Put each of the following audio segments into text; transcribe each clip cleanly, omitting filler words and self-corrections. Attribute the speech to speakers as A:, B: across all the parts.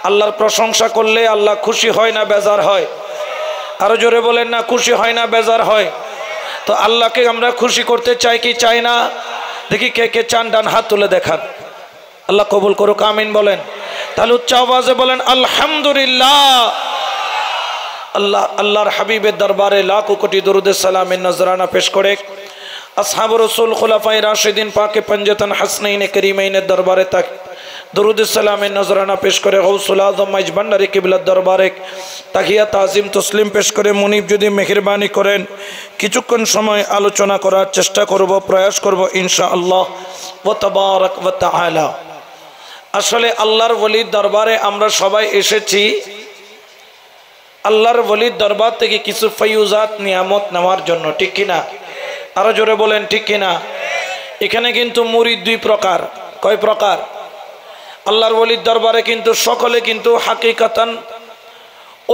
A: আল্লাহর প্রশংসা করলে আল্লাহ খুশি হয় না বেজার হয়? আরো জোরে বলেন না, খুশি হয় না বেজার হয়? তো আল্লাহকে আমরা খুশি করতে চাই কি চাই না? দেখি কে কে চান, ডান হাত তুলে দেখান। আল্লাহ কবুল করুক, আমিন বলেন। তাহলে উচ্চ আওয়াজে বলেন আলহামদুলিল্লাহ। আল্লাহর হাবিবের দরবারে লাখো কোটি দরুদ সালামের নজরানা পেশ করে আসহাব রাসূল খুলাফায়ে রাশিদিন পাকে পঞ্জতন হাসনাইন করিমাইনের দরবারে তাক দরুদ সালামের নজরানা পেশ করে গৌসুল আজম মাইজ ভান্ডারী কিবলার দরবারে তাহিয়াত তাজিম তসলিম পেশ করে মুনিব যদি মেহেরবানি করেন কিছুক্ষণ সময় আলোচনা করার চেষ্টা করব, প্রয়াস করব ইনশাআল্লাহ ওয়া তাবারাক ওয়া তাআলা। আসলে আল্লাহর ওলির দরবারে আমরা সবাই এসেছি আল্লাহর ওলির দরবার থেকে কিছু ফয়ুজাত নিয়ামত নেওয়ার জন্য, ঠিক কিনা? আরো জোরে বলেন ঠিক কিনা? এখানে কিন্তু মুরিদ দুই প্রকার। কয় প্রকার? আল্লাহর ওলির দরবারে কিন্তু সকলে কিন্তু হাকিকাতান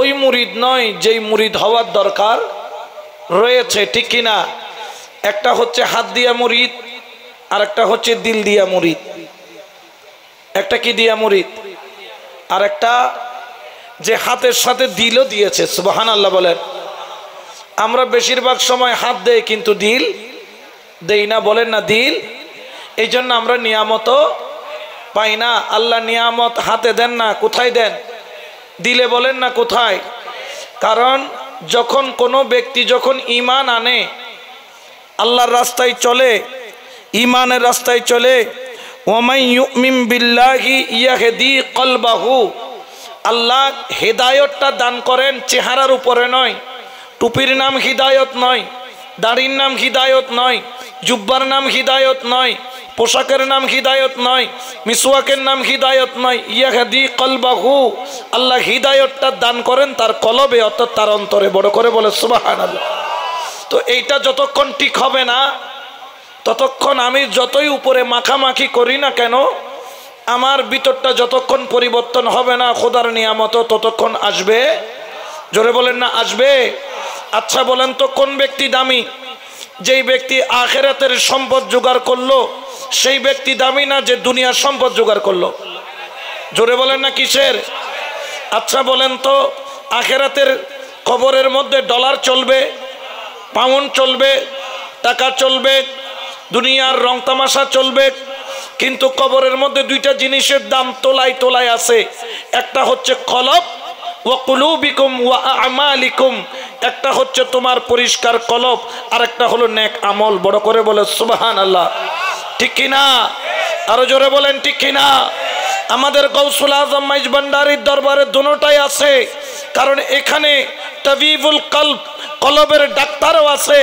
A: ওই মুরিদ নয় যেই মুরিদ হওয়ার দরকার রয়েছে, ঠিক কিনা? একটা হচ্ছে হাত দিয়া মুরিদ, আর একটা হচ্ছে দিল দিয়া মুরিদ। একটা কি দিয়া মুরিদ, আর একটা যে হাতের সাথে দিলও দিয়েছে। সুবহানাল্লাহ বলেন। আমরা বেশিরভাগ সময় হাত দেই কিন্তু দিল দেই না, বলেন না দিল। এই জন্য আমরা নিয়ামত পাই না। আল্লাহ নিয়ামত হাতে দেন না, কোথায় দেন? দিলে, বলেন না কোথায়? কারণ যখন কোনো ব্যক্তি যখন ঈমান আনে, আল্লাহর রাস্তায় চলে, ঈমানের রাস্তায় চলে, ওয়ামাই ইউমিন বিল্লাহি ইয়াহদি কলবাহু, আল্লাহ হেদায়তটা দান করেন চেহারার উপরে নয়। টুপির নাম হিদায়ত নয়, দাড়ির নাম হিদায়ত নয়, জুব্বার নাম হিদায়ত নয়, পোশাকের নাম হিদায়ত নয়, মিসওয়াকের নাম হিদায়ত নয়। ইয়াহদি কলবাহু, আল্লাহ হিদায়তটা দান করেন তার কলবে, অর্থাৎ তার অন্তরে। বড় করে বলে সুবহানাল্লাহ। তো এইটা যতক্ষণ ঠিক হবে না ততক্ষণ আমি যতই উপরে মাখামাখি করি না কেন, আমার ভিতরটা যতক্ষণ পরিবর্তন হবে না খোদার নিয়ামত ততক্ষণ আসবে। জোরে বলেন না আসবে? আচ্ছা বলেন তো কোন ব্যক্তি দামি? যেই ব্যক্তি আখিরাতের সম্পদ জোগাড় করলো সেই ব্যক্তি দামি না যে দুনিয়ার সম্পদ জোগাড় করলো? জোরে বলেন না কিসের? আচ্ছা বলেন তো আখিরাতের কবরের মধ্যে ডলার চলবে, পাউন্ড চলবে, টাকা চলবে, দুনিয়ার রং তামাশা চলবে, কিন্তু কবরের মধ্যে দুইটা জিনিসের দাম তোলায় তোলায় আছে। একটা হচ্ছে কলব ওয়া কুলুবিকুম ওয়া আমালিকুম, একটা হচ্ছে তোমার পরিষ্কার কলব, আর একটা হলো নেক আমল। বড় করে বলে সুবহানাল্লাহ, ঠিক কিনা? আরো জোরে বলেন ঠিক কিনা? আমাদের গৌসুল আজম মাইজ ভান্ডারীর দরবারে দুটোটাই আছে, কারণ এখানে তাবিবুল কলব, কলবের ডাক্তারও আছে,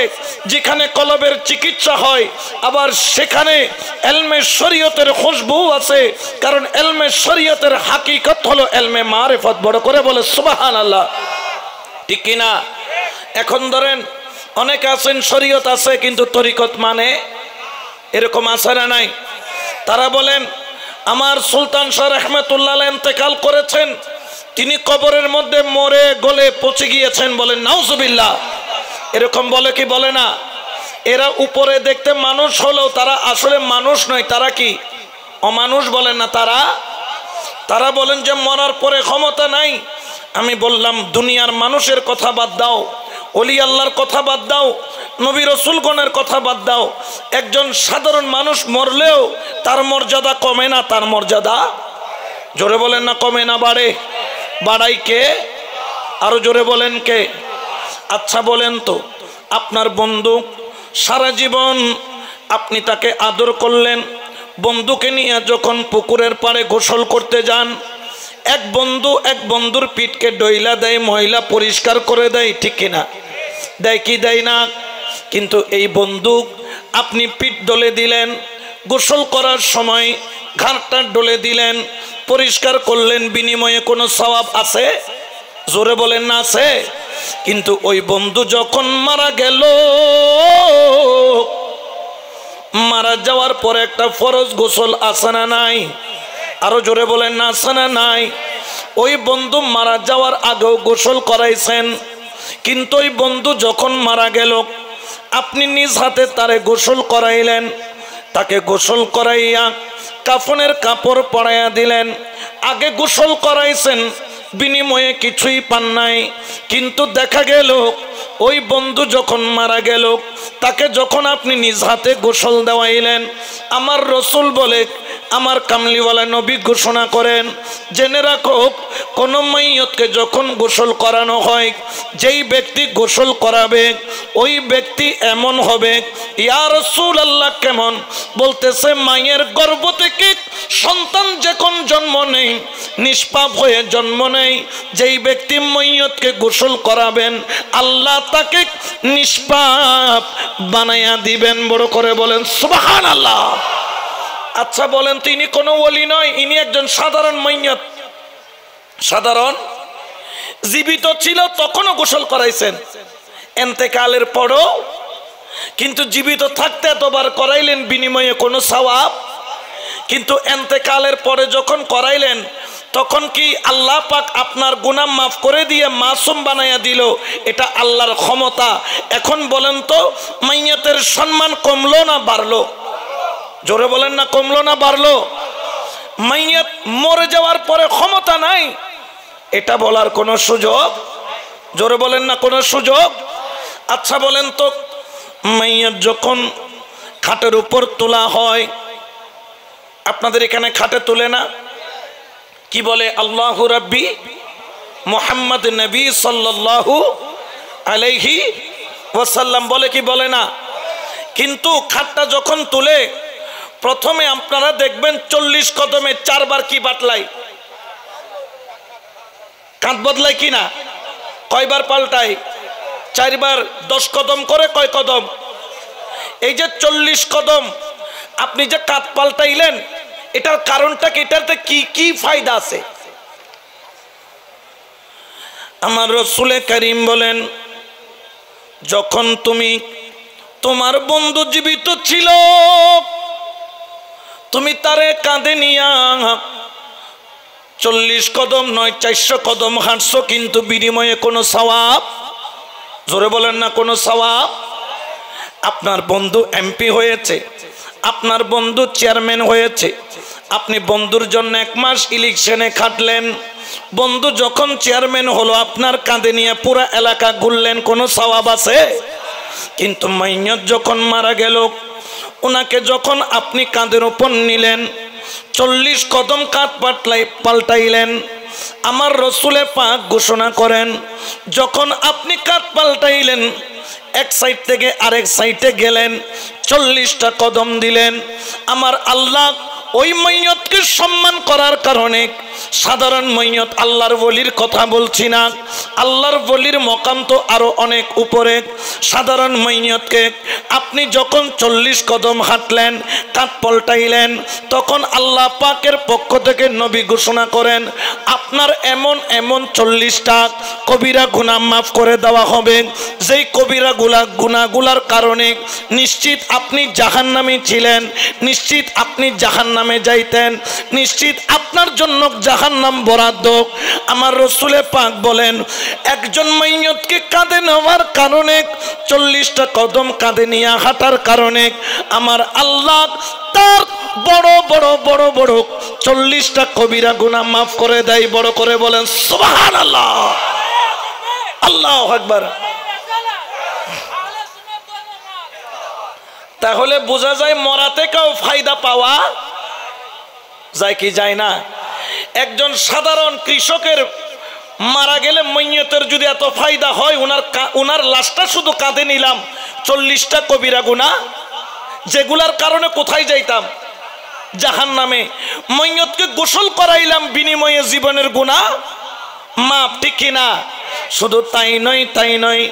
A: যেখানে কলবের চিকিৎসা হয়, আবার সেখানে এলমে শরীয়তের খুশবু আছে, কারণ এলমে শরীয়তের হাকিকত হলো এলমে মারিফত। বড় করে বলে সুবহানাল্লাহ, ঠিক কিনা? এখন ধরেন অনেকে আছেন শরীয়ত আছে কিন্তু তরিকত মানে, এরকম আছে না নাই? তারা বলেন আমার সুলতান শাহ রহমাতুল্লাহ আলাইহি ইন্তেকাল করেছেন, তিনি কবরের মধ্যে মরে গলে পচে গিয়েছেন, বলেন নাউজুবিল্লাহ। এরকম বলে কি বলে না? এরা উপরে দেখতে মানুষ হলেও তারা আসলে মানুষ নয়। তারা কি অমানুষ? বলেন না তারা বলেন যে মরার পরে ক্ষমতা নাই। আমি বললাম দুনিয়ার মানুষের কথা বাদ দাও, ওলি আল্লাহর কথা বাদ দাও, নবী রাসূলগণের কথা বাদ দাও, একজন সাধারণ মানুষ মরলেও তার মর্যাদা কমে না, তার মর্যাদা, জোরে বলেন না, কমে না বাড়ে? বাড়াই কে? আরো জোরে বলেন কে? আচ্ছা বলেন তো আপনার বন্ধু সারা জীবন আপনি তাকে আদর করলেন, বন্ধুকে নিয়ে যখন পুকুরের পাড়ে গোসল করতে যান, এক বন্ধু এক বন্ধুর পিঠকে ডইলা দেয়, ময়লা পরিষ্কার করে দেয়, ঠিক কিনা? দেয় কি দেয় না? কিন্তু এই বন্ধু আপনি পিঠ ডলে দিলেন, গোসল করার সময় ঘাড়টা ডলে দিলেন, পরিষ্কার করলেন, বিনিময়ে কোনো সওয়াব আছে? জোরে বলেন না আছে? কিন্তু ওই বন্ধু যখন মারা গেল, মারা যাওয়ার পরে একটা ফরজ গোসল আছে না নাই? আরো জোরে বলেন না আছে না নাই? ওই বন্ধু মারা যাওয়ার আগেও গোসল করাইছেন, কিন্তু ওই বন্ধু যখন মারা গেল আপনি নিজ হাতে তারে গোসল করাইলেন। তাকে গোসল করাইয়া কাফনের কাপড় পরাইয়া দিলেন, আগে গোসল করাইছেন, বিনিময়ে কিছুই পান নাই। কিন্তু দেখা গেল ওই বন্ধু যখন মারা গেল, তাকে যখন আপনি নিজ হাতে গোসল দেওয়াইলেন, আমার রসুল বলে, আমার কামলিওয়ালা নবী ঘোষণা করেন, জেনে রাখো কোন মাইয়তকে যখন গোসল করানো হয়, যেই ব্যক্তি গোসল করাবে ওই ব্যক্তি এমন হবে। ইয়া রাসূলুল্লাহ কেমন? বলতেছে মায়ের গর্ভ থেকে সন্তান যখন জন্ম নেয়, নিষ্পাপ হয়ে জন্ম নেয়, যেই ব্যক্তি মাইয়তকে গোসল করাবেন আল্লাহ তাকে নিষ্পাপ বানাইয়া দিবেন। বড় করে বলেন সুবহানাল্লাহ। আচ্ছা বলেন তো, ইনি কোনো ওলি নয়, ইনি একজন সাধারণ মাইয়ত। সাধারণ, জীবিত ছিল তখনও গোসল করাইছেন, এন্তেকালের পরও। কিন্তু জীবিত থাকতে এতবার করাইলেন, বিনিময়ে কোনো সওয়াব। কিন্তু এন্তেকালের পরে যখন করাইলেন, তখন কি আল্লাহ পাক আপনার গুনাহ মাফ করে দিয়ে মাসুম বানাইয়া দিল? এটা আল্লাহর ক্ষমতা। এখন বলেন তো, মাইয়তের সম্মান কমলো না বাড়লো? জোরে বলেন না, কমলো না বাড়লো? মাইয়ত মরে যাওয়ার পরে ক্ষমতা নাই, এটা বলার কোনো সুযোগ? জোরে বলেন না, কোনো সুযোগ? আচ্ছা বলেন তো, মাইয়ত যখন খাটের উপর তোলা হয়, আপনাদের এখানে খাটে তুলে না? কি বলে? আল্লাহু রাব্বি মুহাম্মদ নবী সাল্লাল্লাহু আলাইহি ওয়াসাল্লাম বলে কি বলে না? কিন্তু খাটটা যখন তুলে, প্রথমে আপনারা দেখবেন 40 কদমে 4 বার কি বাতলাই, কাঁধ বদলাই কি না? কয়বার পাল্টাই? 4 বার। 10 কদম করে কয় কদম? এই যে 40 কদম আপনি যে কাঁধ পাল্টাইলেন, এটার কারণটা কি? এটাতে কি কি ফায়দা আছে? আমার রাসূল কারীম বলেন, যখন তুমি তোমার বন্ধু জীবিত ছিল, তুমি তারে কাঁধে নিয়া 40 কদম নয় 400 কদম হাঁটছো, কিন্তু বিনিময়ে কোনো সওয়াব? জোরে বলেন না, কোনো সওয়াব? আপনার বন্ধু এমপি হয়েছে, আপনার বন্ধু চেয়ারম্যান হয়েছে, আপনি বন্ধুর জন্য 1 মাস ইলেকশনে খাটলেন, বন্ধু যখন চেয়ারম্যান হলো আপনার কাঁধে নিয়ে পুরা এলাকা ঘুরলেন, কোনো সওয়াব আছে? কিন্তু মাইয়ত যখন মারা গেল, ওনাকে যখন আপনি কাঁধের উপর নিলেন, 40 কদম কাঁধ পাল্টাইলেন, আমার রসুলে পাক ঘোষণা করেন, যখন আপনি কাঁধ পাল্টাইলেন, এক সাইড থেকে আরেক সাইডে গেলেন, 40টা কদম দিলেন, আমার আল্লাহ ওই মাইয়তকে সম্মান করার কারণে, সাধারণ মাইয়ত, আল্লাহর ওলির কথা বলছি না, আল্লাহর ওলির মকাম তো আরো অনেক উপরে, সাধারণ মাইয়তকে আপনি যখন 40 কদম হাঁটলেন, কাঁধ পাল্টাইলেন, তখন আল্লাহ পাকের পক্ষ থেকে নবী ঘোষণা করেন, আপনার এমন এমন 40টা কবিরা গুনাহ মাফ করে দেওয়া হবে, যেই কবিরা গুনাহগুলার কারণে নিশ্চিত আপনি জাহান্নামী ছিলেন, নিশ্চিত আপনি জাহান্নামে যাইতেন, নিশ্চিত আপনার জন্য জাহান্নাম বরাদ্দ। আমার রাসূলে পাক বলেন, একজন মাইয়তকে কাঁধে নেওয়ার কারণে, 40টা কদম কাঁধে নিয়ে হাঁটার কারণে আমার আল্লাহ তার বড় বড় বড় বড় 40টা কবিরা গুনাহ মাফ করে দেয়। বড় করে বলেন সুবহানাল্লাহ, আল্লাহু আকবার। তাহলে বোঝা যায় মরা থেকেও ফায়দা পাওয়া যায় কি যায় না? একজন সাধারণ কৃষকের মারা গেলে মাইয়তের যদি এত ফায়দা হয়, ওনার লাশটা শুধু কাঁধে নিলাম, 40টা কবিরা গুনাহ, যেগুলার কারণে কোথায় যাইতাম? জাহান্নামে। মাইয়তকে গোসল করাইলাম, বিনিময়ে জীবনের গুনাহ মাপ, ঠিক কিনা? শুধু তাই নয়,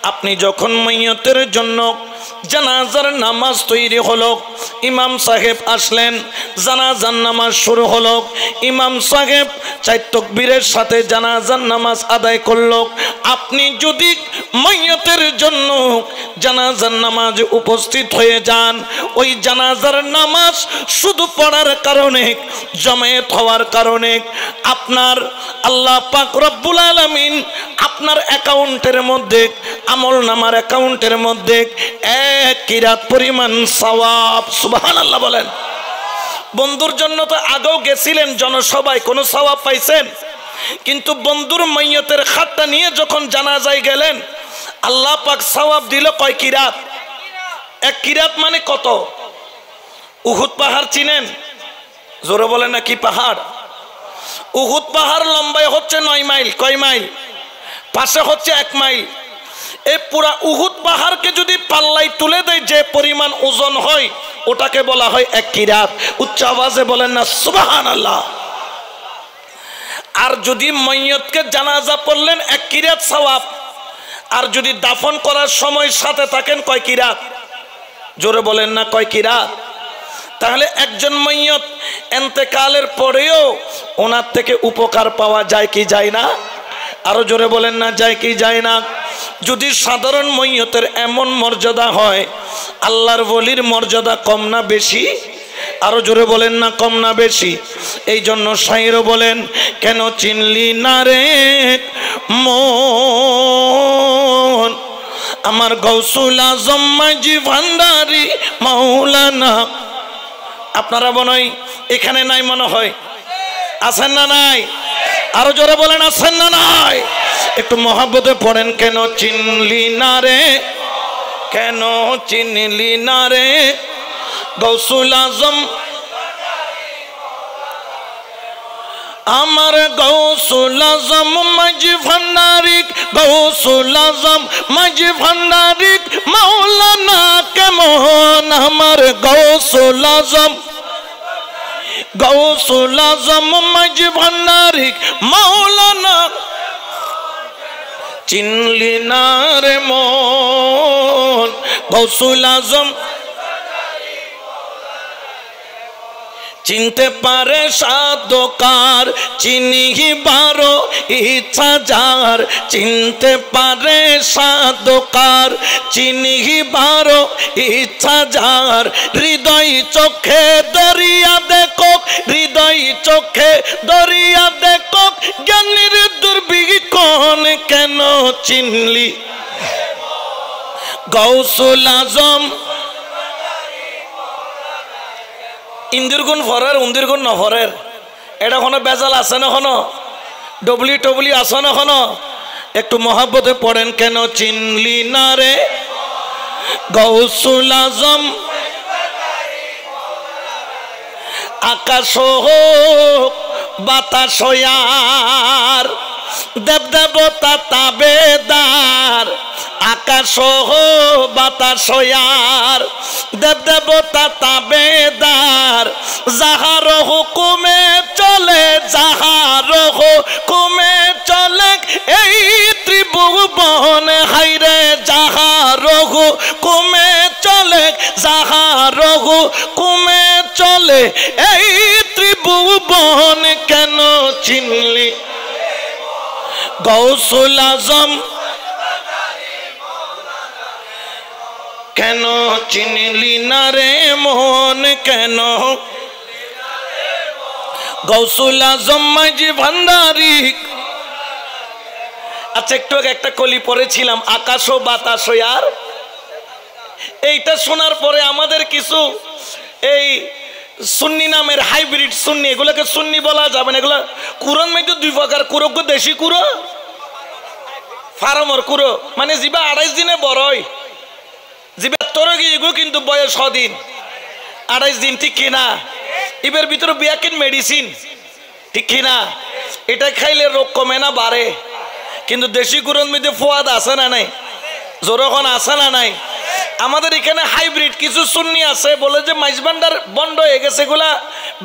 A: আপনি যখন মাইয়তের জন্য জানাজার নামাজ তৈরি হলো, ইমাম সাহেব আসলেন, জানাজার নামাজ শুরু হলো, ইমাম সাহেব 4 তাকবীরের সাথে জানাজার নামাজ আদায় করলো, আপনি যদি মাইয়তের জন্য জানাজার নামাজে উপস্থিত হয়ে যান, ওই জানাজার নামাজ শুধু পড়ার কারণে, জামায়াত হওয়ার কারণে আপনার আল্লাহ পাক রব্বুল আলামিন আপনার অ্যাকাউন্টের মধ্যে, আমল নামার অ্যাকাউন্টের মধ্যে 1 কিরাত পরিমাণ সওয়াব, সুবহানাল্লাহ বলেন, বন্ধুর জন্য তো আগেও গেছিলেন জনসভায়, কোনো সওয়াব পাইছেন? কিন্তু বন্ধুর মাইয়তের খাটটা নিয়ে যখন জানাজায় গেলেন, আল্লাহ পাক সওয়াব দিল কয় কিরাত। এক কিরাত মানে কত? উহুদ পাহাড় চিনেন? জোরে বলেন না, কি পাহাড়? উহুদ পাহাড় লম্বায় হচ্ছে 9 মাইল। কয় মাইল? পাশে হচ্ছে 1 মাইল। এই পুরা উহুদ পাহাড়কে যদি পাল্লাই তুলে দেয় যে পরিমাণ ওজন হয়, ওটাকে বলা হয় এক কিরাত। উচ্চ আওয়াজে বলেন না সুবহানাল্লাহ। আর যদি মাইয়তকে জানাজা পড়লেন 1 কিরাত সওয়াব, আর যদি দাফন করার সময় সাথে থাকেন কয় কিরাত? জোরে বলেন না কয় কিরাত? তাহলে একজন মাইয়ত ইন্তেকালের পরেও ওনার থেকে উপকার পাওয়া যায় কি যায় না? আরো জোরে বলেন না যায় কি যায় না? যদি সাধারণ মাইয়তের এমন মর্যাদা হয়, আল্লাহর ওলির মর্যাদা কম না বেশি? আরো জোরে বলেন না কম না বেশি? এই জন্য শায়রও বলেন, কেন চিনলি না রে মন আমার গৌসুল আজম মাঝি ভান্ডারি মাওলানা। আপনারা মনে হয় এখানে নাই, মনে হয় আছেন না নাই? আরো জোরে বলেন আছেন না নাই? একটু মহব্বতে পড়েন, কেন চিনলি না রে, কেন চিনলি না রে গৌসুল আজম আমার গৌসুল আজম মাঝি ভান্ডারিক, গৌসুল আজম মাঝি ভান্ডারিক মাওলানা কেমন আমার গৌসুল আজম, গৌসুল আজম মাঝি ভান্ডারিক মাওলানা। চিনলি না রে মন গৌসুল আজম, চিনতে পারে সাধকার চিনি 12 ইচ্ছা যার, চিনতে পারে সাধকার চিনি 12 ইচ্ছা যার। হৃদয় চোখে দরিয়া দেখো, হৃদয় চোখে দরিয়া দেখো জ্ঞানীর দুর্বিক্ষণ কেন চিনলি গৌসুল আজম। ইন্দির গুণ ফরের উন্দির গুণ নফরের, এটা কোনো বেজাল আছে না? কোনো ডবলি আছে না? কোনো একটু মহব্বতে পড়েন, কেন চিনলি না রে গৌসুল আজম। আকাশ হোক বাতাস আর দেব দেবতা তাবেদার, আকাশ বাতাস আর দেব দেবতা তাবেদার। যাহার হুকুমে চলে, যাহার হুকুমে চলে এই ত্রিভুবন হাইরে, যাহার হুকুমে চলে, যাহার হুকুমে চলে এই ত্রিভুবন কেন চিনলি গৌসুল আজম, কেন চিনলি না রে মন, কেন গৌসুল আজম মাঝি ভান্ডারি। আচ্ছা, একটু আগে একটা কলি পড়েছিলাম, আকাশ ও বাতাস আর। এইটা শোনার পরে আমাদের কিছু এই সুন্নি নামের হাইব্রিড সুন্নি, এগুলোকে সুন্নি বলা যাবে না। এগুলো কুরন মধ্যে 2 প্রকার, কুরো দেশি কুরো, ফার্মর কুরো, মানে জিবা 28 দিনে বড়ই, জিবা তোর এগুলো কিন্তু বয়স 6 দিন 28 দিন, ঠিক কিনা? এবার ভিতরে বিয়াকিন মেডিসিন, ঠিক কিনা? এটা খাইলে রোগ কমে না বাড়ে। কিন্তু দেশি কুরন মধ্যে ফোয়াদ আছে না নাই? জোরখন আছে না নাই? আমাদের এখানে হাইব্রিড কিছু সুন্নি আছে, বলে যে মাইজবান্ডার বন্ধ হয়ে গেছে, এগুলা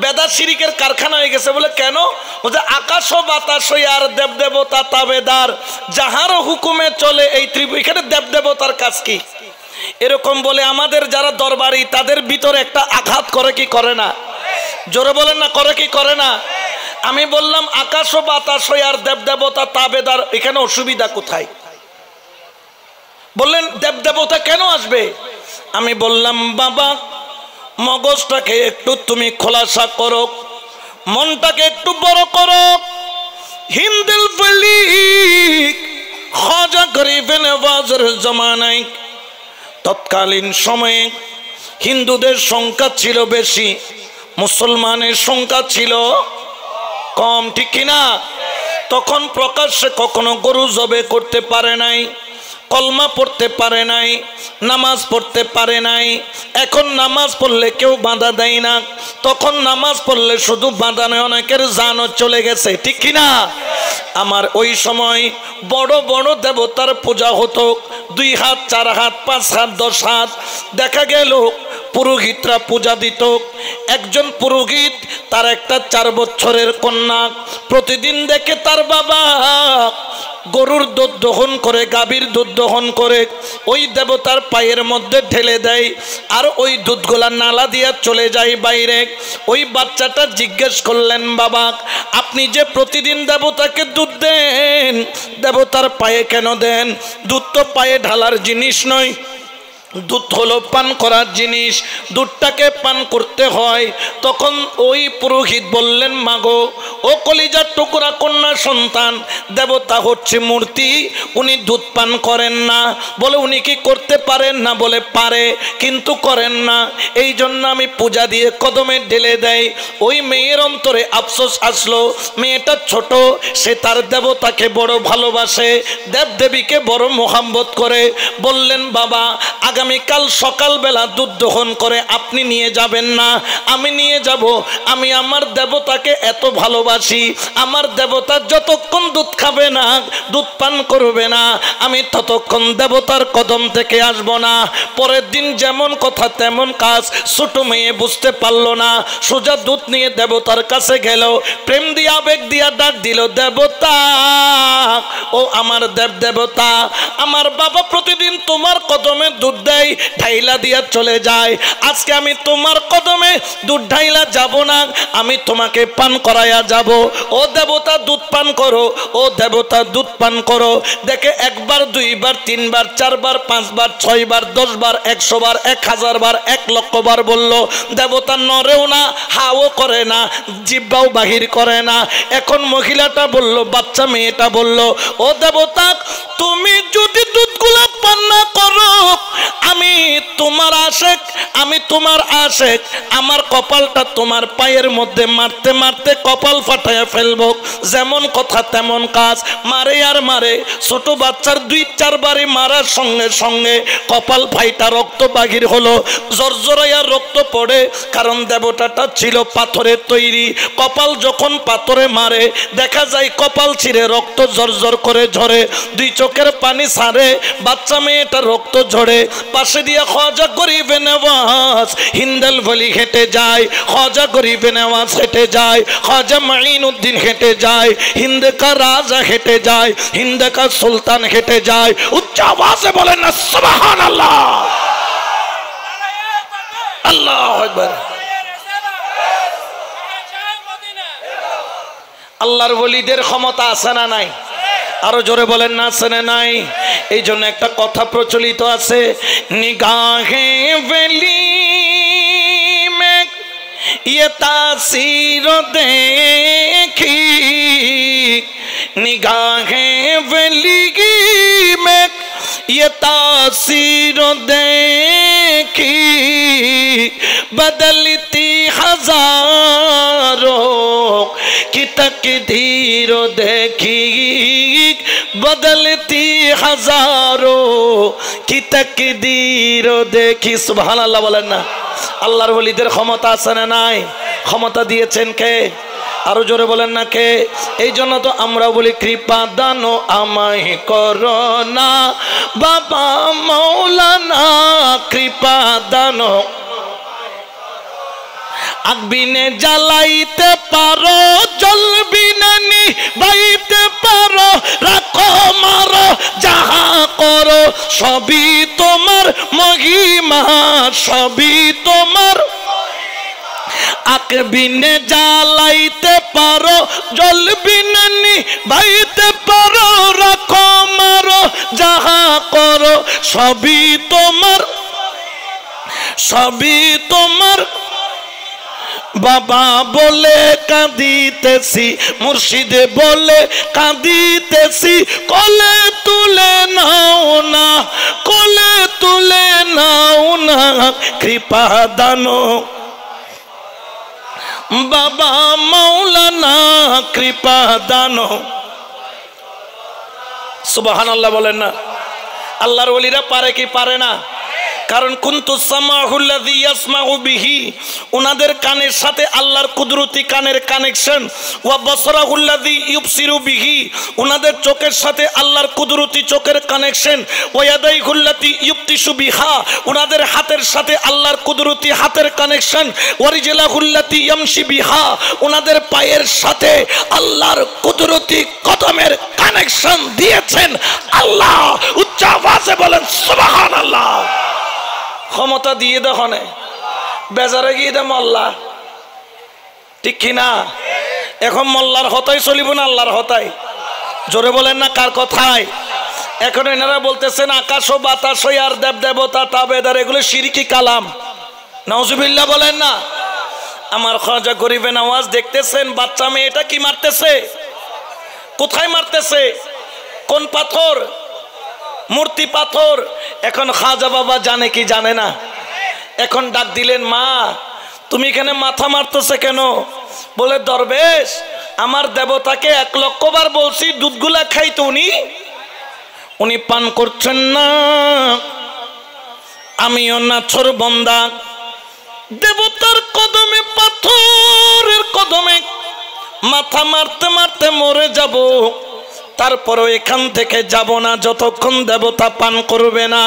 A: বেদাত শিরিকের কারখানা হয়ে গেছে। বলে কেন? বলছে আকাশ ও বাতাস আর দেব দেবতা তাবেদার, যাহার হুকুমে চলে এই ত্রিভুজ। এখানে দেব দেবতার কাজ কি? এরকম বলে আমাদের যারা দরবারি তাদের ভিতরে একটা আঘাত করে কি করে না? জোরে বলেন না, করে কি করে না? আমি বললাম আকাশ ও বাতাস আর দেব দেবতা তাবেদার, এখানে অসুবিধা কোথায়? বললেন দেব দেবতা কেন আসবে? আমি বললাম বাবা, মগজটাকে একটু তুমি খোলাসা করো, মনটাকে একটু বড় করো। হিন্দিল ফলিক খাজা গরিবে নওয়াজের জমানায় তৎকালীন সময়ে হিন্দুদের সংখ্যা ছিল বেশি, মুসলমানের সংখ্যা ছিল কম, ঠিক কিনা? তখন প্রকাশ্যে কখনো গরু জবে করতে পারে নাই, কলমা পড়তে পারে নাই, নামাজ পড়তে পারে নাই। এখন নামাজ পড়লে কেউ বাধা দেয় না, তখন নামাজ পড়লে শুধু বাধা নেই, অনেকের জানও চলে গেছে, ঠিক কিনা? আমার ওই সময় বড় বড় দেবতার পূজা হতো, 2 হাত 4 হাত 5 হাত 10 হাত। দেখা গেল পুরোহিতরা পূজা দিত। একজন পুরোহিত তার একটা 4 বছরের কন্যা, প্রতিদিন দেখে তার বাবা গরুর দুধ দহন করে, গাভীর দুধ দহন করে ওই দেবতার পায়ের মধ্যে ঢেলে দেয়, আর ওই দুধগুলা নালা দিয়া চলে যায় বাইরে। ওই বাচ্চাটা জিজ্ঞেস করলেন, বাবা আপনি যে প্রতিদিন দেবতাকে দুধ দেন, দেবতার পায়ে কেন দেন? দুধ তো পায়ে ঢালার জিনিস নয়, দুধ হলো পান করার জিনিস, দুধটাকে পান করতে হয়। তখন ওই পুরোহিত বললেন, মাগো ও কলিজার টুকরা কন্যা সন্তান, দেবতা হচ্ছে মূর্তি, উনি দুধ পান করেন না। বলে উনি কি করতে পারেন না? বলে পারে, কিন্তু করেন না, এই জন্য আমি পূজা দিয়ে কদমে ঢেলে দেয়। ওই মেয়ের অন্তরে আফসোস আসলো, মেয়েটা ছোট, সে তার দেবতাকে বড় ভালোবাসে, দেবদেবীকে বড় মোহাম্মত করে। বললেন, বাবা আগামীকাল সকালবেলা দুধ দহন করে আপনি নিয়ে যাবেন না? আমি নিয়ে যাব। আমি আমার দেবতাকে এত ভালোবাসি, আমার দেবতা যতক্ষণ দুধ খাবে না, দুধ পান করবে না, আমি ততক্ষণ দেবতার কদম থেকে আসব না। পরের দিন যেমন কথা তেমন কাজ। ছোট মেয়ে বুঝতে পারলো না, সোজা দুধ নিয়ে দেবতার কাছে গেল, প্রেম দিয়া আবেগ দিয়া ডাক দিল, দেবতা ও আমার দেব দেবতা, আমার বাবা প্রতিদিন তোমার কদমে দুধ দেয়, ঢাইলা দিয়া চলে যায়, আজকে আমি তোমার কদমে দুধ ঢাইলা যাব না, আমি তোমাকে পান করাইয়া যাব। ও দেবতা দুধ পান করো, ও দেবতা দুধ পান করো। দেখে 1 বার 2 বার 3 বার 4 বার 5 বার 6 বার 10 বার 100 বার 1000 বার 1 লক্ষ বার বলল, দেবতা নড়েও না, হাও করে না, জিহ্বাও বাহির করে না। এখন মহিলাটা বলল, বাচ্চা মেয়েটা বলল, ও দেবতা তুমি যদি দুধগুলো পান না করো, আমি তোমার আশেক, আমি তোমার আশেক, আমার কপালটা তোমার পায়ের মধ্যে মারতে মারতে কপাল ফাটাইয়া ফেলবো। যেমন কথা তেমন কাজ, মারে আর মারে। ছোট বাচ্চার 2-4 বারে মারার সঙ্গে সঙ্গে কপাল ফাইটা রক্ত বাহির হলো, জর্জরাইয়া রক্ত পড়ে, কারণ দেবতাটা ছিল পাথরের তৈরি। কপাল যখন পাথরে মারে, দেখা যায় কপাল ছিঁড়ে রক্ত জর্জর করে ঝরে, 2 চোখের পানি ছাড়ে, বাচ্চা মেয়েটা রক্ত ঝরে। পাশে দিয়ে খাজা গরিবে নওয়াজ হিন্দাল বলি হেঁটে যায়, খাজা গরিবে নওয়াজ হেঁটে যায়, খাজা মাইনুদ্দিন হেঁটে যায়, হিন্দ কা রাজা হেঁটে যায়, হিন্দ কা সুলতান হেঁটে যায়। উচ্চ আওয়াজে বলেন না সুবহানাল্লাহ, আল্লাহু আকবার। আল্লাহর ওলিদের ক্ষমতা আছে না নাই? আরো জোরে বলেন না আছে না নাই? এই জন্য একটা কথা প্রচলিত আছে, নিগাহে ওলি মে ये तासीर देखी, निगाहे वली में ये तासीर देखी, बदलती हजारों की तकदीर देखी, बदलती हजारों की तकदीर देखी। सुबहानाल्लाह बोलें ना। আল্লাহর ওলিদের ক্ষমতা আছে না নাই? ক্ষমতা দিয়েছেন কে? আরো জোরে বলেন না কে? এই জন্য তো আমরা বলি, কৃপা দান আমায় করো না বাবা মৌলানা, কৃপা দান। আগবিনে জ্বালাইতে পারো, জ্বলবিনে নিভাইতে পারো, রাখো মারো যাহা করো, সবই তোমার মহিমা, সবই তোমার। আগবিনে জ্বালাইতে পারো, জ্বলবিনে নিভাইতে পারো, রাখো মারো যাহা করো, সবই তোমার, সবই তোমার। বাবা বলে কাঁদিতেছি, মুর্শিদে বলে কাঁদিতেছি, কোলে তুলে নাও না, কোলে তুলে নাও না, কৃপা দানো। বাবা মাওলানা কৃপা দান। সুবহানাল্লাহ বলেন না। আল্লাহর ওলিরা পারে কি পারে না? কারণ কুনতু সামাহুল্লাযী ইয়াসমাউ বিহি, ওনাদের কানের সাথে আল্লাহর কুদরতি কানের কানেকশন। ওয়া বাসরাহুল্লাযী ইউবসিরু বিহি, ওনাদের চোখের সাথে আল্লাহর কুদরতি চোখের কানেকশন। ওয়া ইয়াদাইহুল্লাতী ইউবতিশু বিহা, ওনাদের হাতের সাথে আল্লাহর কুদরতি হাতের কানেকশন। ওয়া রিজলাহুল্লাতী ইয়ামশি বিহা, ওনাদের পায়ের সাথে আল্লাহর কুদরতি কদমের কানেকশন দিয়েছেন আল্লাহ। উচ্চ আওয়াজে বলেন সুবহানাল্লাহ। ক্ষমতা দিয়ে দেখনে বেজারে গিয়ে দে মোল্লা, ঠিক কিনা? এখন মোল্লার হতাই চলিব না আল্লাহর হতাই? জোরে বলেন না কার কথায়? এখন এনারা বলতেছেন আকাশ ও বাতাস আর দেব দেবতা তাবেদার এগুলো শিরকি কালাম। নাউজুবিল্লাহ বলেন না। আমার খাজা গরিবে নওয়াজ দেখতেছেন বাচ্চা মেয়েটা কি মারতেছে, কোথায় মারতেছে, কোন পাথর? মূর্তি পাথর। এখন খাজা বাবা জানে কি জানে না? এখন ডাক দিলেন, মা তুমি এখানে মাথা মারতেছে কেন? বলে দরবেশ আমার দেবতাকে 1 লক্ষ বার বলছি দুধগুলা খাইতো, উনি পান করছেন না। আমিও নাছর বন্দা, দেবতার কদমে পাথরের কদমে মাথা মারতে মারতে মরে যাব, তারপরও এখান থেকে যাব না যতক্ষণ দেবতা পান করবে না।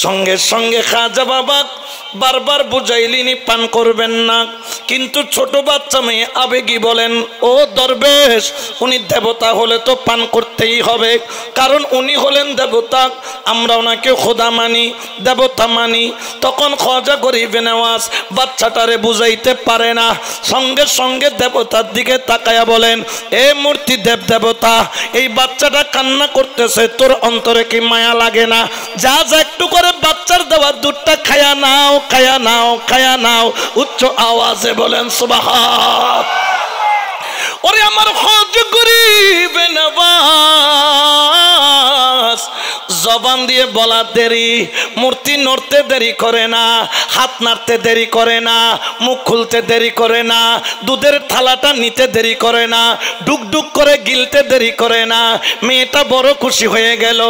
A: সঙ্গে সঙ্গে খাজা বাবা বারবার বুঝাইলিনি পান করবেন না, কিন্তু ছোট বাচ্চা মেয়ে আবেগী বলেন, ও দরবেশ উনি দেবতা হলে তো পান করতেই হবে, কারণ উনি হলেন দেবতা, আমরা ওনাকে খোদা মানি, দেবতা মানি। তখন খাজা গরিবে নওয়াজ বাচ্চাটারে বুঝাইতে পারে না, সঙ্গে সঙ্গে দেবতার দিকে তাকায়া বলেন, এ মূর্তি দেব দেবতা, এই বাচ্চাটা কান্না করতেছে, তোর অন্তরে কি মায়া লাগে না? যা যা একটু করে বাচ্চার দেওয়া দুধটা খায়া নাও, খায়া নাও, খায়া নাও। উচ্চ আওয়াজে বলেন সুবহান। ওরে আমার খাজা গরিবে নওয়াজ জবান দিয়ে বলা দেরি, মূর্তি নড়তে দেরি করে না, হাত নাড়তে দেরি করে না, মুখ খুলতে দেরি করে না, দুধের থালাটা নিতে দেরি করে না, ডুকডুক করে গিলতে দেরি করে না। মেয়েটা বড় খুশি হয়ে গেল,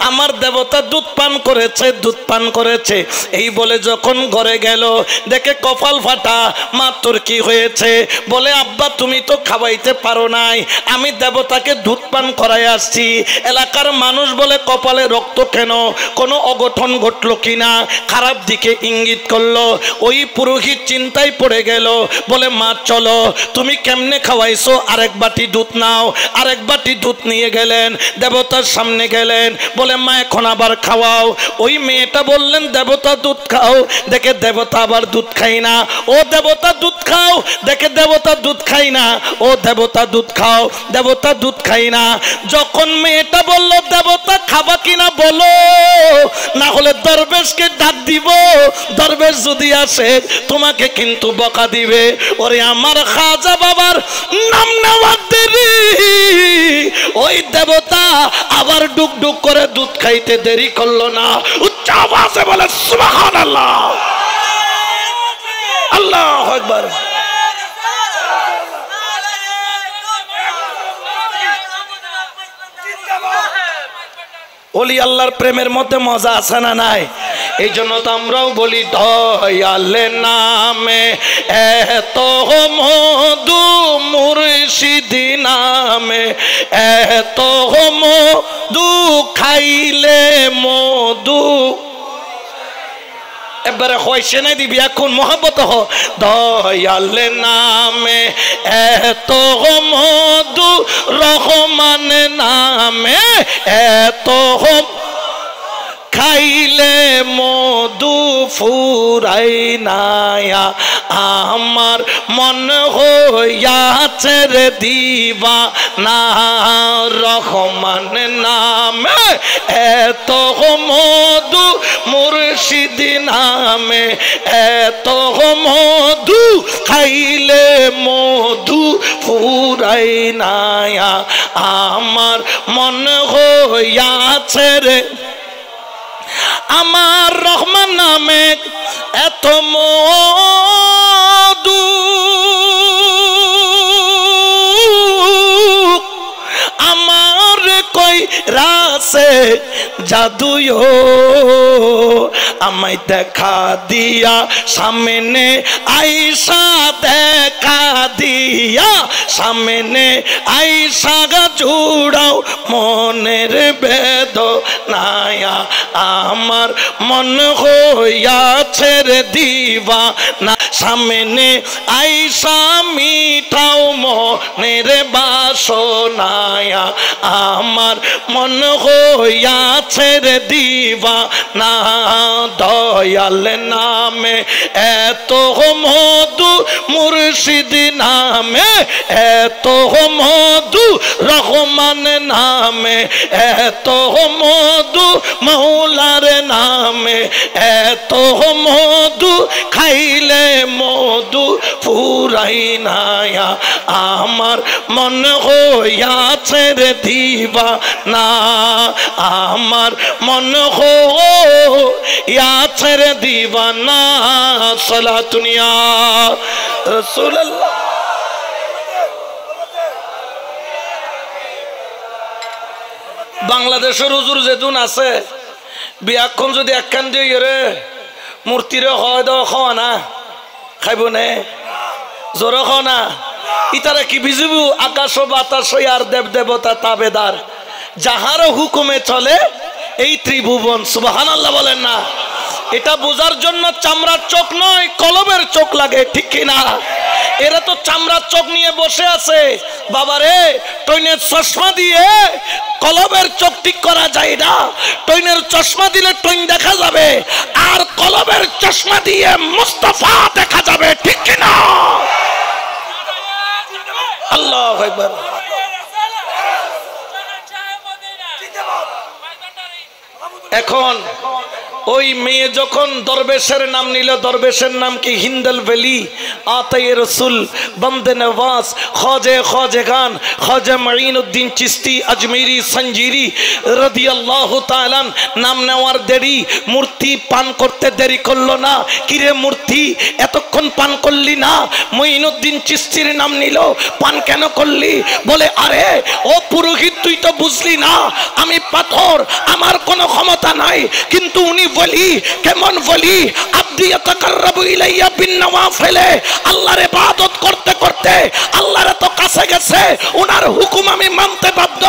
A: আমার দেবতা দুধ পান করেছে, দুধ পান করেছে। এই বলে যখন ঘরে গেল দেখে কপাল ফাটা, মা তোর কি হয়েছে? বলে আব্বা তুমি তো খাওয়াইতে পারো নাই, আমি দেবতাকে দুধ পান করাই আসছি। এলাকার মানুষ বলে কপালে রক্ত কেন, কোনো অঘটন ঘটলো কিনা, খারাপ দিকে ইঙ্গিত করলো। ওই পুরোহিত চিন্তায় পড়ে গেল, বলে মা চলো, তুমি কেমনে খাওয়াইছো, আরেক বাটি দুধ নাও। আরেক বাটি দুধ নিয়ে গেলেন, দেবতার সামনে গেলেন, বলে মা এখন আবার খাওয়াও। ওই মেয়েটা বললেন দেবতা দুধ খাও, দেখে দেবতা আবার দুধ খাই না। ও দেবতা দুধ খাও, দেখে দেবতা দুধ খাই না। ও দেবতা দুধ খাও, দেবতা দুধ খাই না। যখন মেয়েটা বলল দেবতা খাবা কিনা বলো, না হলে দরবেশকে ডাক দিব, দরবেশ যদি আসে তোমাকে কিন্তু বকা দিবে। ওরে আমার খাজা বাবার নাম নেওয়ার দেরি, ওই দেবতা আবার ডুক ডুক করে দুধ খাইতে দেরি করলো না। উচ্চ আওয়াজে বলে সুবহানাল্লাহ, আল্লাহু আকবার। ওলি আল্লাহর প্রেমের মধ্যে মজা আছে না নাই? এই জন্য তো আমরাও বলি দয়ালের নামে এত মধু, মুর্শিদি নামে এত মধু, খাইলে মধু। এবারে হয়েছে না দিবি এখন মহব্বত হ। দয়ালের নামে এত মধু, রহমান নামে এত খাইলে মধু ফুরাই নায়া, আমার মন হইয়াছে রে দিবানা, রহমান নামে এত মধু, মুর্শিদ নামে এত মধু, খাইলে মধু ফুরাই নায়া, আমার মন হইয়াছে রে। আমার রহমান নামে এত মধু, কই রাসে জাদুও আমায় দেখা দিয়া সামনে আইসা দেখা দিয়া সামনে আইসা জুড়াও মনের বেদনায়া আমার মন হইয়াছে রে দিওয়ানা সামনে আইসা মিঠাও মনের বাসনায়া আমার মন হইয়াছে রে দিওয়ানা দয়াল নামে এত মধু মুর্শিদ নামে এত মধু রহমান নামে এত মধু মৌলার নামে এত মধু খাইলে মধু ফুরাই নায়া আমার মন হইয়াছে রে দিওয়ানা আমার মন হইয়াছে রে দিওয়ানা সালাতুন ইয়া রাসূলুল্লাহ। বাংলাদেশের হুজুর যেতুন আছে বিয়াক্ষণ যদি একখান দিয়ে রে মূর্তিরে হয় দাও খাওয়া না খাইব নে জোরে খাও না ইতারা কি বিজিবু আকাশ বাতাস আর দেব দেবতা তাবেদার যাহার হুকুমে চলে এই ত্রিভুবন সুবহানাল্লাহ বলেন না। এটা বোঝার জন্য চামড়ার চোখ নয় কলমের চোখ লাগে ঠিক কিনা। এরা তো চামড়ার চোখ নিয়ে বসে আছে বাবারে টইনের চশমা দিয়ে কলমের চোখ ঠিক করা যায় না। টইনের চশমা দিলে টইন দেখা যাবে আর কলমের চশমা দিয়ে মুস্তাফা দেখা যাবে ঠিক কিনা। আল্লাহু আকবার। এখন ওই মেয়ে যখন দরবেশের নাম নিল দরবেশের নাম কি হিন্দল ভেলি আতায়ে রসুল বন্দে নওয়াজ খ্বাজে খ্বাজগান খ্বাজা মুঈনুদ্দিন চিশতি আজমেরি সঞ্জিরি রাদিয়াল্লাহু তাআলা নাম নেওয়ার দেরি মূর্তি পান করতে দেরি করলো না। কিরে মূর্তি এতক্ষণ পান করলি না মুঈনুদ্দিন চিশতির নাম নিল পান কেন করলি? বলে আরে ও পুরোহিত তুই তো বুঝলি না আমি পাথর আমার কোনো ক্ষমতা নাই কিন্তু উনি বলি কেমন বলি আব্দি ইয়াতাকাররাবু ইলাইয়া বিন নওয়াফিলে আল্লাহর ইবাদত করতে করতে আল্লাহর এত কাছে গেছে ওনার হুকুম আমি মানতে বাধ্য